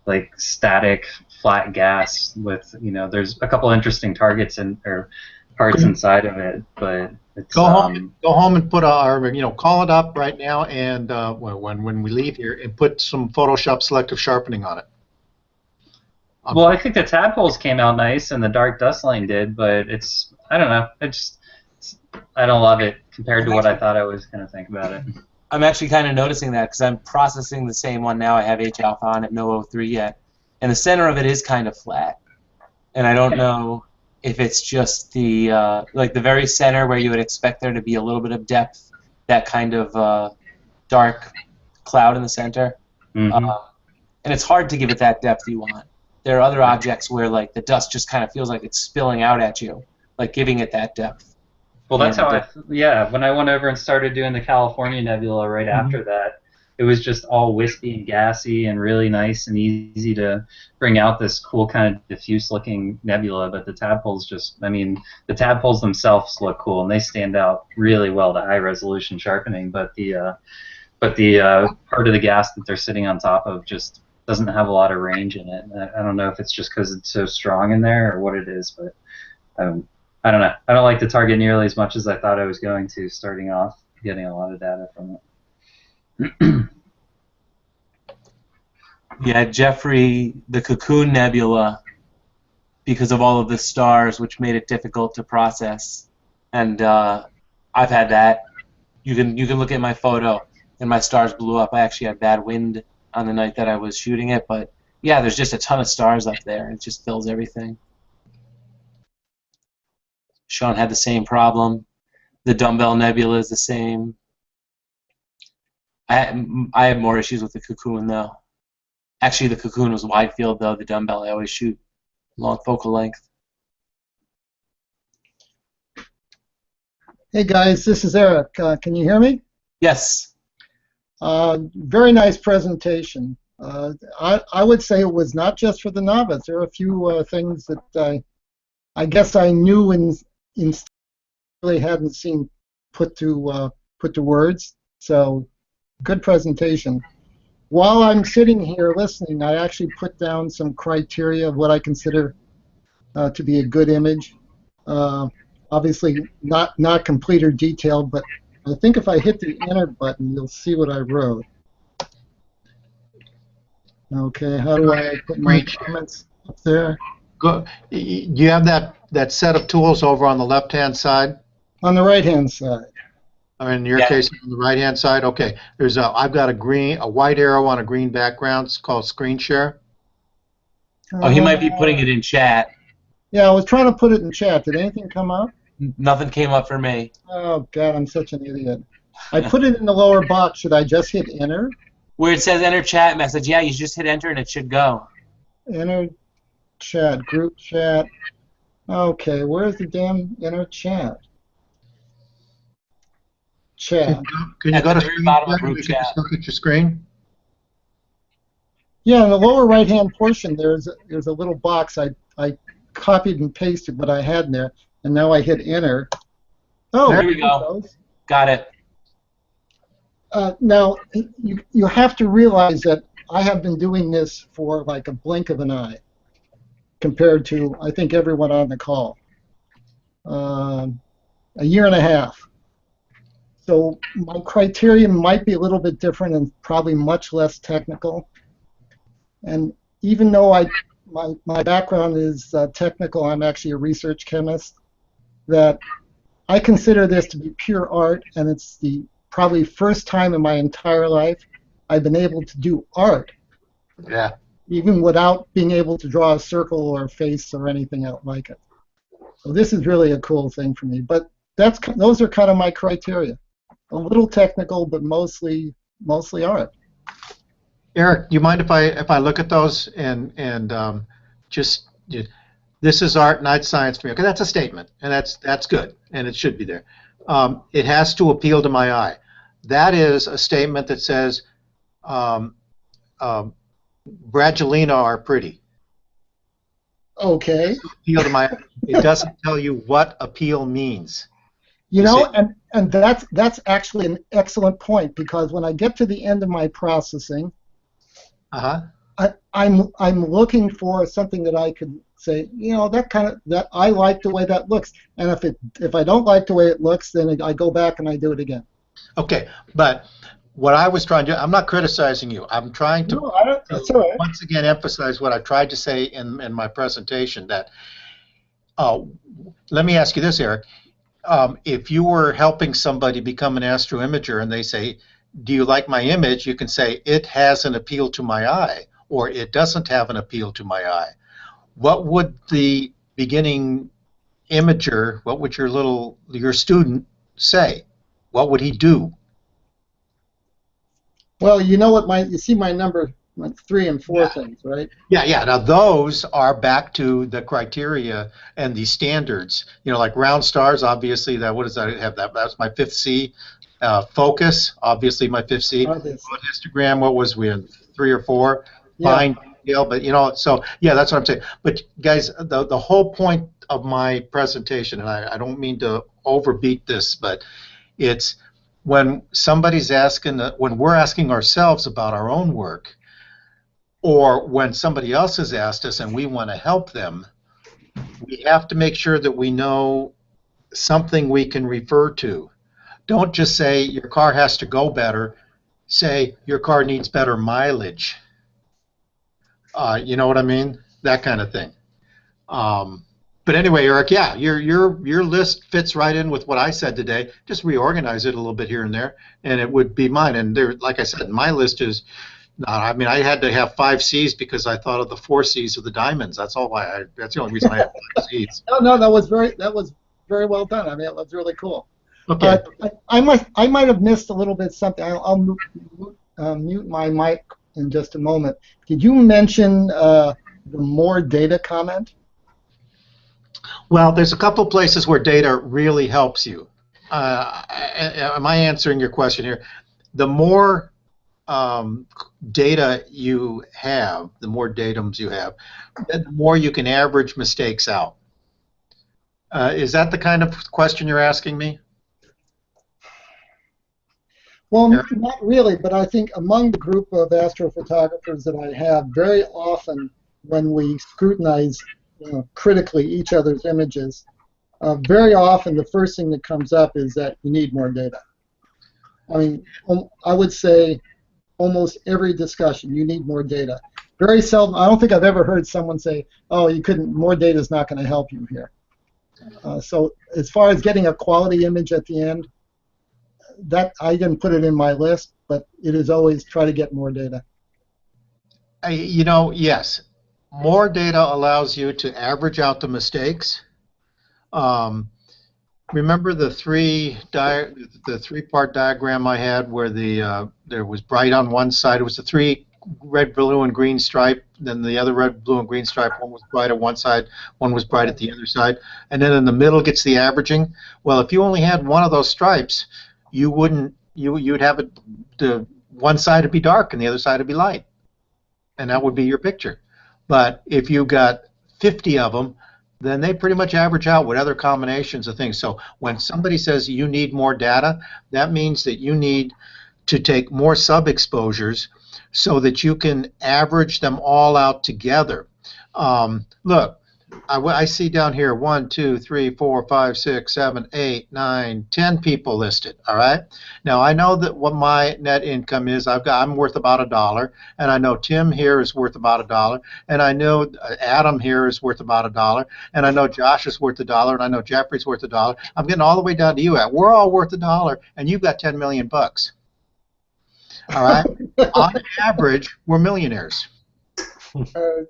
like static flat gas with, there's a couple interesting targets or parts inside of it, but it's go home and put call it up right now, and when we leave here, and put some Photoshop selective sharpening on it. Well, I think the tadpoles came out nice, and the dark dust line did, but I don't know, I don't love it compared to what I thought I was going to think about it. I'm actually kind of noticing that because I'm processing the same one now. I have H alpha on it, no 03 yet, and the center of it is kind of flat, and I don't know if it's just the like the very center where you would expect there to be a little bit of depth, that kind of dark cloud in the center, and it's hard to give it that depth you want. There are other objects where like the dust just kind of feels like it's spilling out at you, like giving it that depth. Well, that's how when I went over and started doing the California Nebula right after that, it was just all wispy and gassy and really nice and easy to bring out this cool kind of diffuse looking nebula, but the tadpoles the tadpoles themselves look cool and they stand out really well to high resolution sharpening, but the part of the gas that they're sitting on top of just doesn't have a lot of range in it. I don't know if it's just because it's so strong in there or what it is, but I don't know. I don't like the target nearly as much as I thought I was going to starting off, getting a lot of data from it. Yeah, Jeffrey, the Cocoon Nebula, because of all of the stars, which made it difficult to process. And I've had that. You can look at my photo, and my stars blew up. I actually had bad wind on the night that I was shooting it, but yeah, there's just a ton of stars up there. It just fills everything. Sean had the same problem. The Dumbbell Nebula is the same. I had more issues with the Cocoon, though. Actually, the Cocoon was wide field, though. The Dumbbell, I always shoot long focal length. Hey guys, this is Eric. Can you hear me? Yes. Very nice presentation. I would say it was not just for the novice. There are a few things that I guess I knew and really hadn't seen put to words. So good presentation. While I'm sitting here listening, I actually put down some criteria of what I consider to be a good image. Obviously, not complete or detailed, but I think if I hit the enter button, you'll see what I wrote. Okay, how do I put my comments up there? Go. You have that set of tools over on the left-hand side. On the right-hand side. Or in your case, on the right-hand side. Okay. I've got a white arrow on a green background. It's called Screen Share. Oh, he might be putting it in chat. Yeah, I was trying to put it in chat. Did anything come up? Nothing came up for me. Oh God, I'm such an idiot. I put it in the lower box. Should I just hit enter? Where it says enter chat message, yeah, you just hit enter and it should go. Enter chat, group chat. Okay, where's the damn enter chat? Chat. Can you go to the very bottom of group chat? Look at your screen. Yeah, in the lower right-hand portion, there's a little box. I copied and pasted what I had in there, and now I hit enter. Oh, there we go. Got it. Now, you have to realize that I have been doing this for like a blink of an eye compared to, I think, everyone on the call. A year and a half. So my criteria might be a little bit different and probably much less technical. And even though my background is technical, I'm actually a research chemist, that I consider this to be pure art, and it's the probably first time in my entire life I've been able to do art. Yeah. Even without being able to draw a circle or a face or anything else like it. So this is really a cool thing for me. But those are kind of my criteria. A little technical, but mostly art. Eric, do you mind if I look at those and just this is art, not science for me? Okay, that's a statement, and that's good, and it should be there. It has to appeal to my eye. That is a statement that says Bradgelina are pretty. Okay. Appeal to my eye. It doesn't tell you what appeal means. You know, and that's actually an excellent point, because when I get to the end of my processing, I'm looking for something that I could say, you know, that I like the way that looks, and if I don't like the way it looks, then I go back and I do it again. Okay, but what I was trying to do, I'm not criticizing you. I'm trying to once again emphasize what I tried to say in my presentation. That let me ask you this, Eric. If you were helping somebody become an astroimager and they say, do you like my image? You can say, it has an appeal to my eye, or it doesn't have an appeal to my eye. What would the beginning imager, what would your student say? What would he do? Well, you know what you see my number 3 and 4 things, right? Yeah. Now those are back to the criteria and the standards. You know, like round stars. Obviously, what does that have? That's my 5th C. Focus, obviously, my 5th C. Histogram. What was we in 3 or 4? Yeah. Fine detail, but you know. So yeah, that's what I'm saying. But guys, the whole point of my presentation, and I don't mean to overbeat this, but it's when somebody's asking, when we're asking ourselves about our own work. or when somebody else has asked us and we want to help them, we have to make sure that we know something we can refer to. Don't just say your car has to go better. Say your car needs better mileage. You know what I mean? That kind of thing. But anyway, Eric, yeah, your list fits right in with what I said today. Just reorganize it a little bit here and there, and it would be mine. And there, like I said, my list is. I mean, I had to have 5 Cs because I thought of the 4 Cs of the diamonds. That's all. That's the only reason I have 5 Cs. No, that was very well done. I mean, it was really cool. Okay. I might have missed a little bit something. I'll mute my mic in just a moment. Did you mention the more data comment? Well, there's a couple places where data really helps you. Am I answering your question here? The more data you have, the more datums you have, the more you can average mistakes out. Is that the kind of question you're asking me? Well, not really, but I think among the group of astrophotographers that I have, very often when we scrutinize critically each other's images, very often the first thing that comes up is that you need more data. I mean, I would say almost every discussion, you need more data. Very seldom, I don't think I've ever heard someone say, oh, more data is not going to help you here. So as far as getting a quality image at the end, that I didn't put it in my list, but it is always try to get more data. Yes, more data allows you to average out the mistakes. Remember the three-part diagram I had where there was bright on one side. It was the 3 red, blue, and green stripe. Then the other red, blue, and green stripe. One was bright at one side, one was bright at the other side, and then in the middle gets the averaging. Well, if you only had one of those stripes, you'd have the one side would be dark and the other side would be light, and that would be your picture. But if you got 50 of them, then they pretty much average out with other combinations of things. So when somebody says you need more data, that means that you need to take more sub-exposures so that you can average them all out together. Look, I see down here 1, 2, 3, 4, 5, 6, 7, 8, 9, 10 people listed. All right. Now I know that what my net income is. I'm worth about $1, and I know Tim here is worth about $1, and I know Adam here is worth about $1, and I know Josh is worth $1, and I know Jeffrey's worth $1. I'm getting all the way down to you. We're all worth $1, and you've got 10 million bucks. All right. On average, we're millionaires. But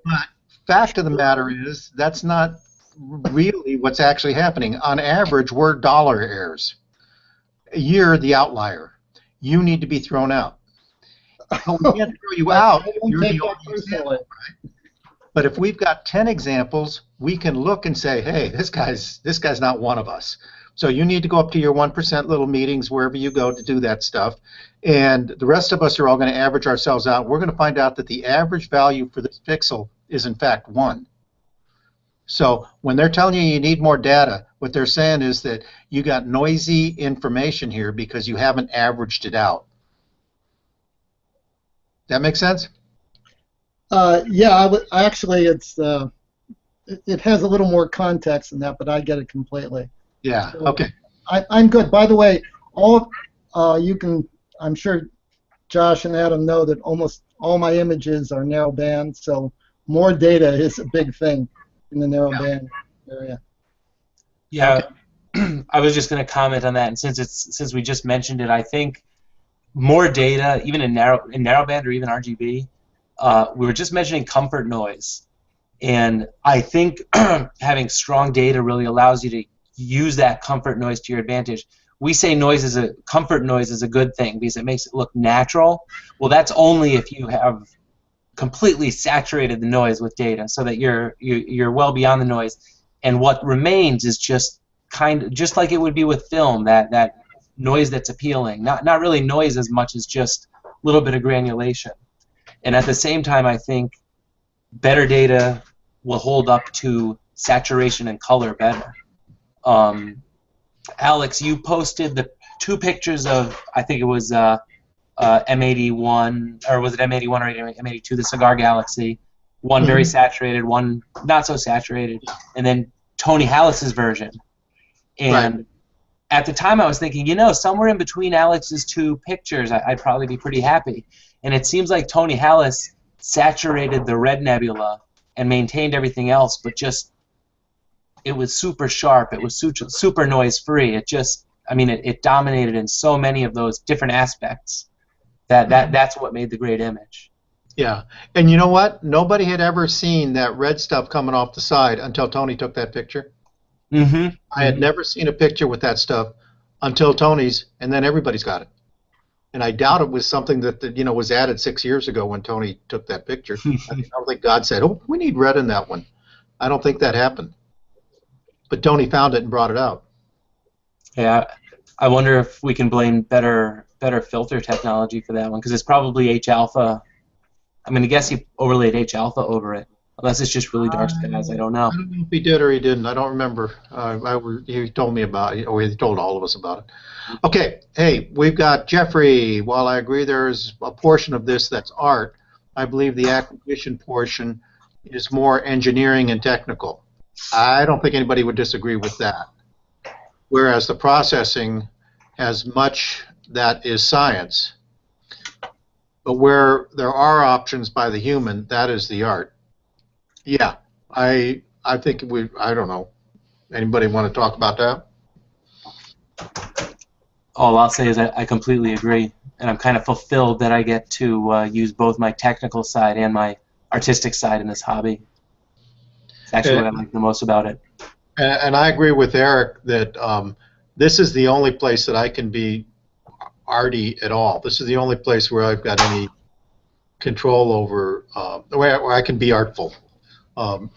fact of the matter is that's not really what's actually happening. On average, we're dollar heirs. You're the outlier. You need to be thrown out. But we can't throw you out. You're the only example, right? But if we've got 10 examples, we can look and say, hey, this guy's not one of us. So you need to go up to your 1% little meetings wherever you go to do that stuff. And the rest of us are all going to average ourselves out. We're going to find out that the average value for this pixel is in fact 1. So when they're telling you need more data, what they're saying is that you got noisy information here because you haven't averaged it out. That make sense? Yeah, actually, it has a little more context than that, but I get it completely. Yeah. So okay. I'm good. By the way, I'm sure Josh and Adam know that almost all my images are narrow band, so more data is a big thing in the narrow band area. Yeah, okay. I was just going to comment on that, and since we just mentioned it, I think more data, even in narrowband or even RGB, we were just mentioning comfort noise, and I think having strong data really allows you to use that comfort noise to your advantage. We say comfort noise is a good thing because it makes it look natural. Well, that's only if you have completely saturated the noise with data so that you're well beyond the noise, and what remains is just just like it would be with film, that noise that's appealing, not really noise as much as just a little bit of granulation. And at the same time, I think better data will hold up to saturation and color better. Alex, you posted the 2 pictures of, I think it was M81, or was it M81 or M82, the Cigar Galaxy. One very Mhm. saturated, one not so saturated, and then Tony Hallis's version. And at the time I was thinking, somewhere in between Alex's two pictures, I'd probably be pretty happy. And it seems like Tony Hallis saturated the red nebula and maintained everything else, but it was super sharp. It was super noise free. It dominated in so many of those different aspects that's what made the great image. Yeah, and you know what? Nobody had ever seen that red stuff coming off the side until Tony took that picture. Mm-hmm. I had never seen a picture with that stuff until Tony's, and then everybody's got it. And I doubt it was something that was added 6 years ago when Tony took that picture. I don't think God said, "Oh, we need red in that one." I don't think that happened. But Tony found it and brought it out. Yeah, I wonder if we can blame better filter technology for that one, because it's probably H alpha. I'm going to guess he overlaid H alpha over it, unless it's just really dark skies. I don't know. I don't know if he did or he didn't. I don't remember. He told me about it, or he told all of us about it. Okay, hey, we've got Jeffrey. While I agree there's a portion of this that's art, I believe the acquisition portion is more engineering and technical. I don't think anybody would disagree with that. Whereas the processing has much that is science. But where there are options by the human, that is the art. Yeah, I think I don't know. Anybody want to talk about that? All I'll say is I completely agree, and I'm kind of fulfilled that I get to use both my technical side and my artistic side in this hobby. It's actually what I like the most about it. And I agree with Eric that this is the only place that I can be arty at all. This is the only place where I've got any control over, where I can be artful.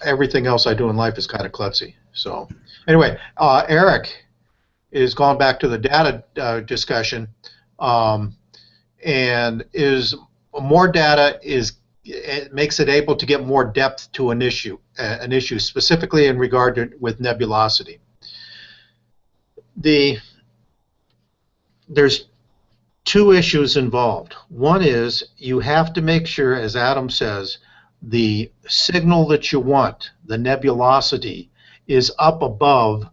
Everything else I do in life is kind of klutzy. So anyway, Eric is going back to the data discussion, and is more data it makes it able to get more depth to an issue specifically in regard to with nebulosity. There's two issues involved. One is you have to make sure, as Adam says, the signal that you want, the nebulosity, is up above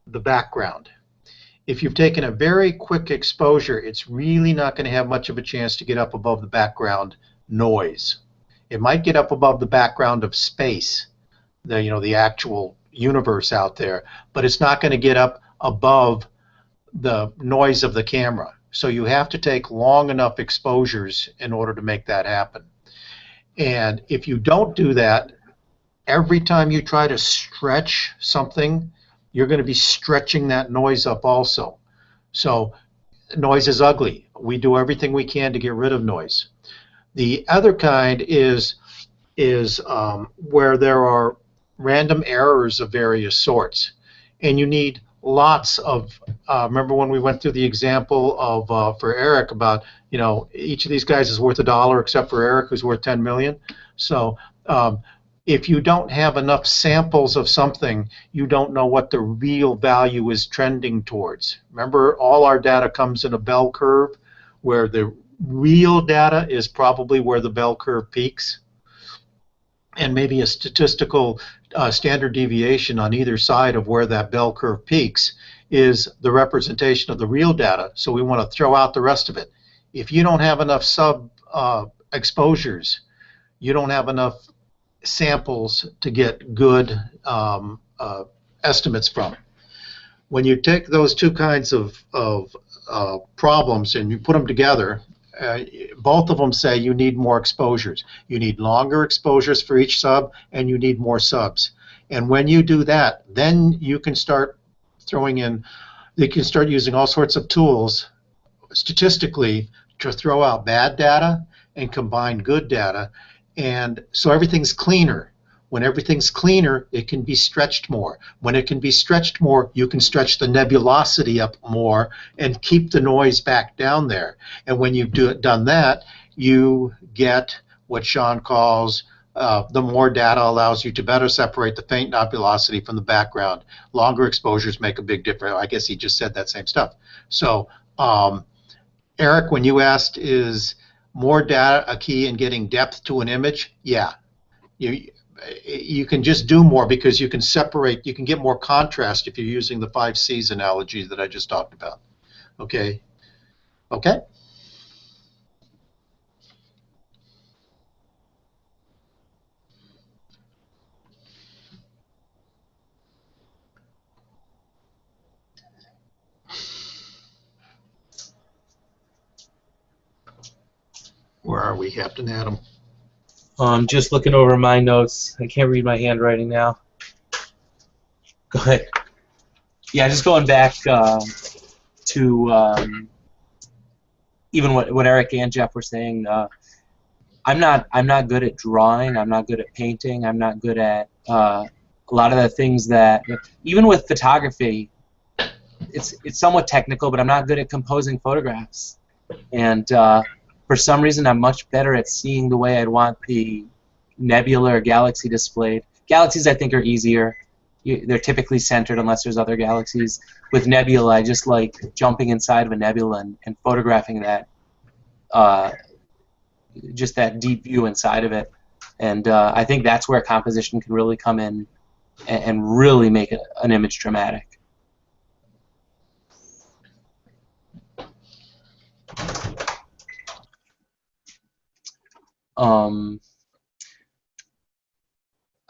the background. If you've taken a very quick exposure, it's really not going to have much of a chance to get up above the background noise. It might get up above the background of space, the actual universe out there, but it's not going to get up above the noise of the camera. So you have to take long enough exposures in order to make that happen. And if you don't do that, every time you try to stretch something, you're going to be stretching that noise up also. So noise is ugly. We do everything we can to get rid of noise. The other kind is where there are random errors of various sorts, and you need lots of. Remember when we went through the example of for Eric about each of these guys is worth $1 except for Eric who's worth 10 million. So if you don't have enough samples of something, you don't know what the real value is trending towards. Remember, all our data comes in a bell curve, where the real data is probably where the bell curve peaks, and maybe a statistical standard deviation on either side of where that bell curve peaks is the representation of the real data, so we want to throw out the rest of it. If you don't have enough exposures, you don't have enough samples to get good estimates from. When you take those two kinds of problems and you put them together, both of them say you need more exposures. You need longer exposures for each sub, and you need more subs. And when you do that, then you can start using all sorts of tools statistically to throw out bad data and combine good data. And so everything's cleaner. When everything's cleaner, it can be stretched more. When it can be stretched more, you can stretch the nebulosity up more and keep the noise back down there. And when you've done that, you get what Sean calls the more data allows you to better separate the faint nebulosity from the background. Longer exposures make a big difference. I guess he just said that same stuff. So Eric, when you asked, is more data a key in getting depth to an image? Yeah. You can just do more because you can separate, you can get more contrast if you're using the 5 C's analogy that I just talked about. Okay? Okay? Where are we, Captain Adam? Just looking over my notes. I can't read my handwriting now. Go ahead. Yeah, just going back to even what Eric and Jeff were saying. I'm not good at drawing. I'm not good at painting. I'm not good at a lot of the things that even with photography, it's somewhat technical, but I'm not good at composing photographs. And for some reason, I'm much better at seeing the way I'd want the nebula or galaxy displayed. Galaxies, I think, are easier. They're typically centered unless there's other galaxies. With nebula, I just like jumping inside of a nebula and photographing that, just that deep view inside of it. And I think that's where composition can really come in and really make an image dramatic.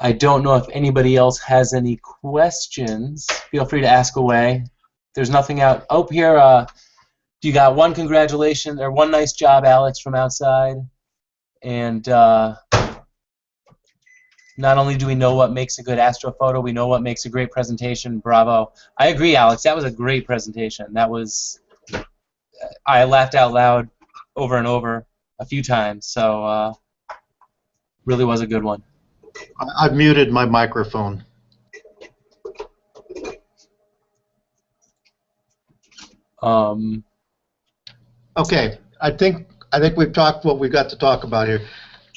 I don't know if anybody else has any questions. Feel free to ask away. There's nothing out. Oh, here, you got one congratulations or one nice job, Alex, from outside. And not only do we know what makes a good astrophoto, we know what makes a great presentation. Bravo. I agree, Alex. That was a great presentation. That was, I laughed out loud over and over a few times. So really was a good one. I've muted my microphone. Okay, I think we've talked what we've got to talk about here.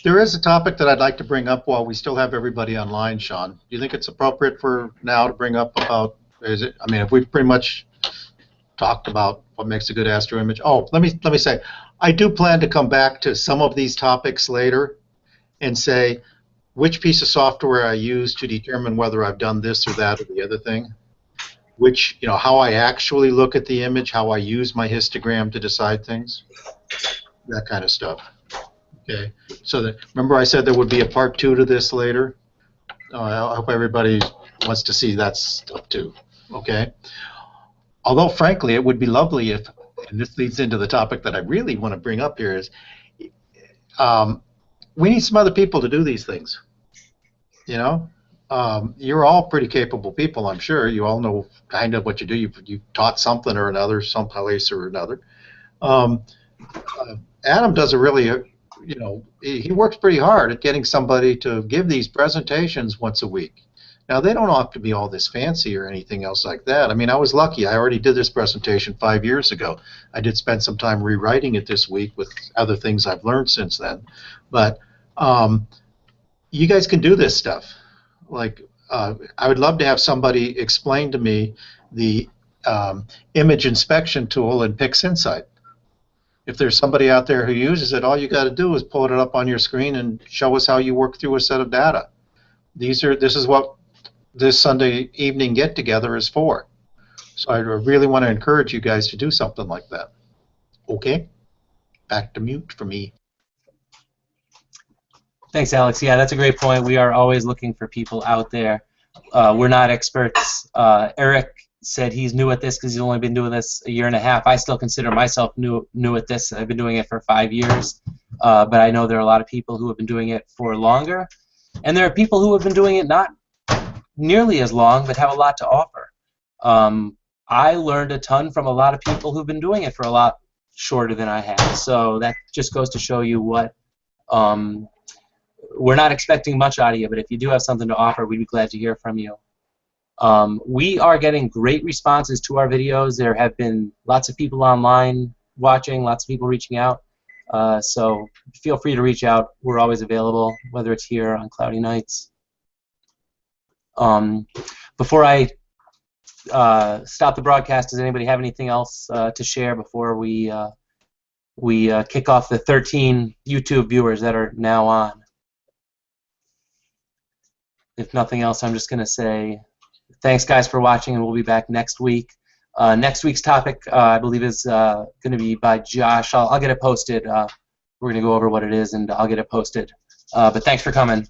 There is a topic that I'd like to bring up while we still have everybody online, Sean. Do you think it's appropriate for now to bring up about, is it, I mean, if we've pretty much talked about what makes a good astro image. Oh, let me say, I do plan to come back to some of these topics later and say which piece of software I use to determine whether I've done this or that or the other thing. Which, you know, how I actually look at the image, how I use my histogram to decide things, that kind of stuff. Okay, so remember I said there would be a part 2 to this later. I hope everybody wants to see that stuff too. Okay. Although, frankly, it would be lovely if, and this leads into the topic that I really want to bring up here, is we need some other people to do these things. You know, you're all pretty capable people, I'm sure. You all know kind of what you do. You've taught something or another, someplace or another. Adam does a really, you know, he works pretty hard at getting somebody to give these presentations once a week. Now, they don't have to be all this fancy or anything else like that. I mean, I was lucky. I already did this presentation 5 years ago. I did spend some time rewriting it this week with other things I've learned since then. But you guys can do this stuff. Like, I would love to have somebody explain to me the image inspection tool in PixInsight. If there's somebody out there who uses it, all you got to do is pull it up on your screen and show us how you work through a set of data. This is what this Sunday evening get-together is for. So I really want to encourage you guys to do something like that. Okay? Back to mute for me. Thanks, Alex. Yeah, that's a great point. We are always looking for people out there. We're not experts. Eric said he's new at this because he's only been doing this a year and a half. I still consider myself new at this. I've been doing it for 5 years. But I know there are a lot of people who have been doing it for longer. And there are people who have been doing it not nearly as long but have a lot to offer. I learned a ton from a lot of people who've been doing it for a lot shorter than I have. So that just goes to show you what we're not expecting much out of you, but if you do have something to offer, we'd be glad to hear from you. We are getting great responses to our videos. There have been lots of people online watching, lots of people reaching out. So feel free to reach out. We're always available, whether it's here on cloudy nights. Before I stop the broadcast, does anybody have anything else to share before we we kick off the 13 YouTube viewers that are now on. If nothing else, I'm just going to say thanks, guys, for watching, and we'll be back next week. Next week's topic, I believe, is going to be by Josh. I'll get it posted. We're going to go over what it is, and I'll get it posted. But thanks for coming.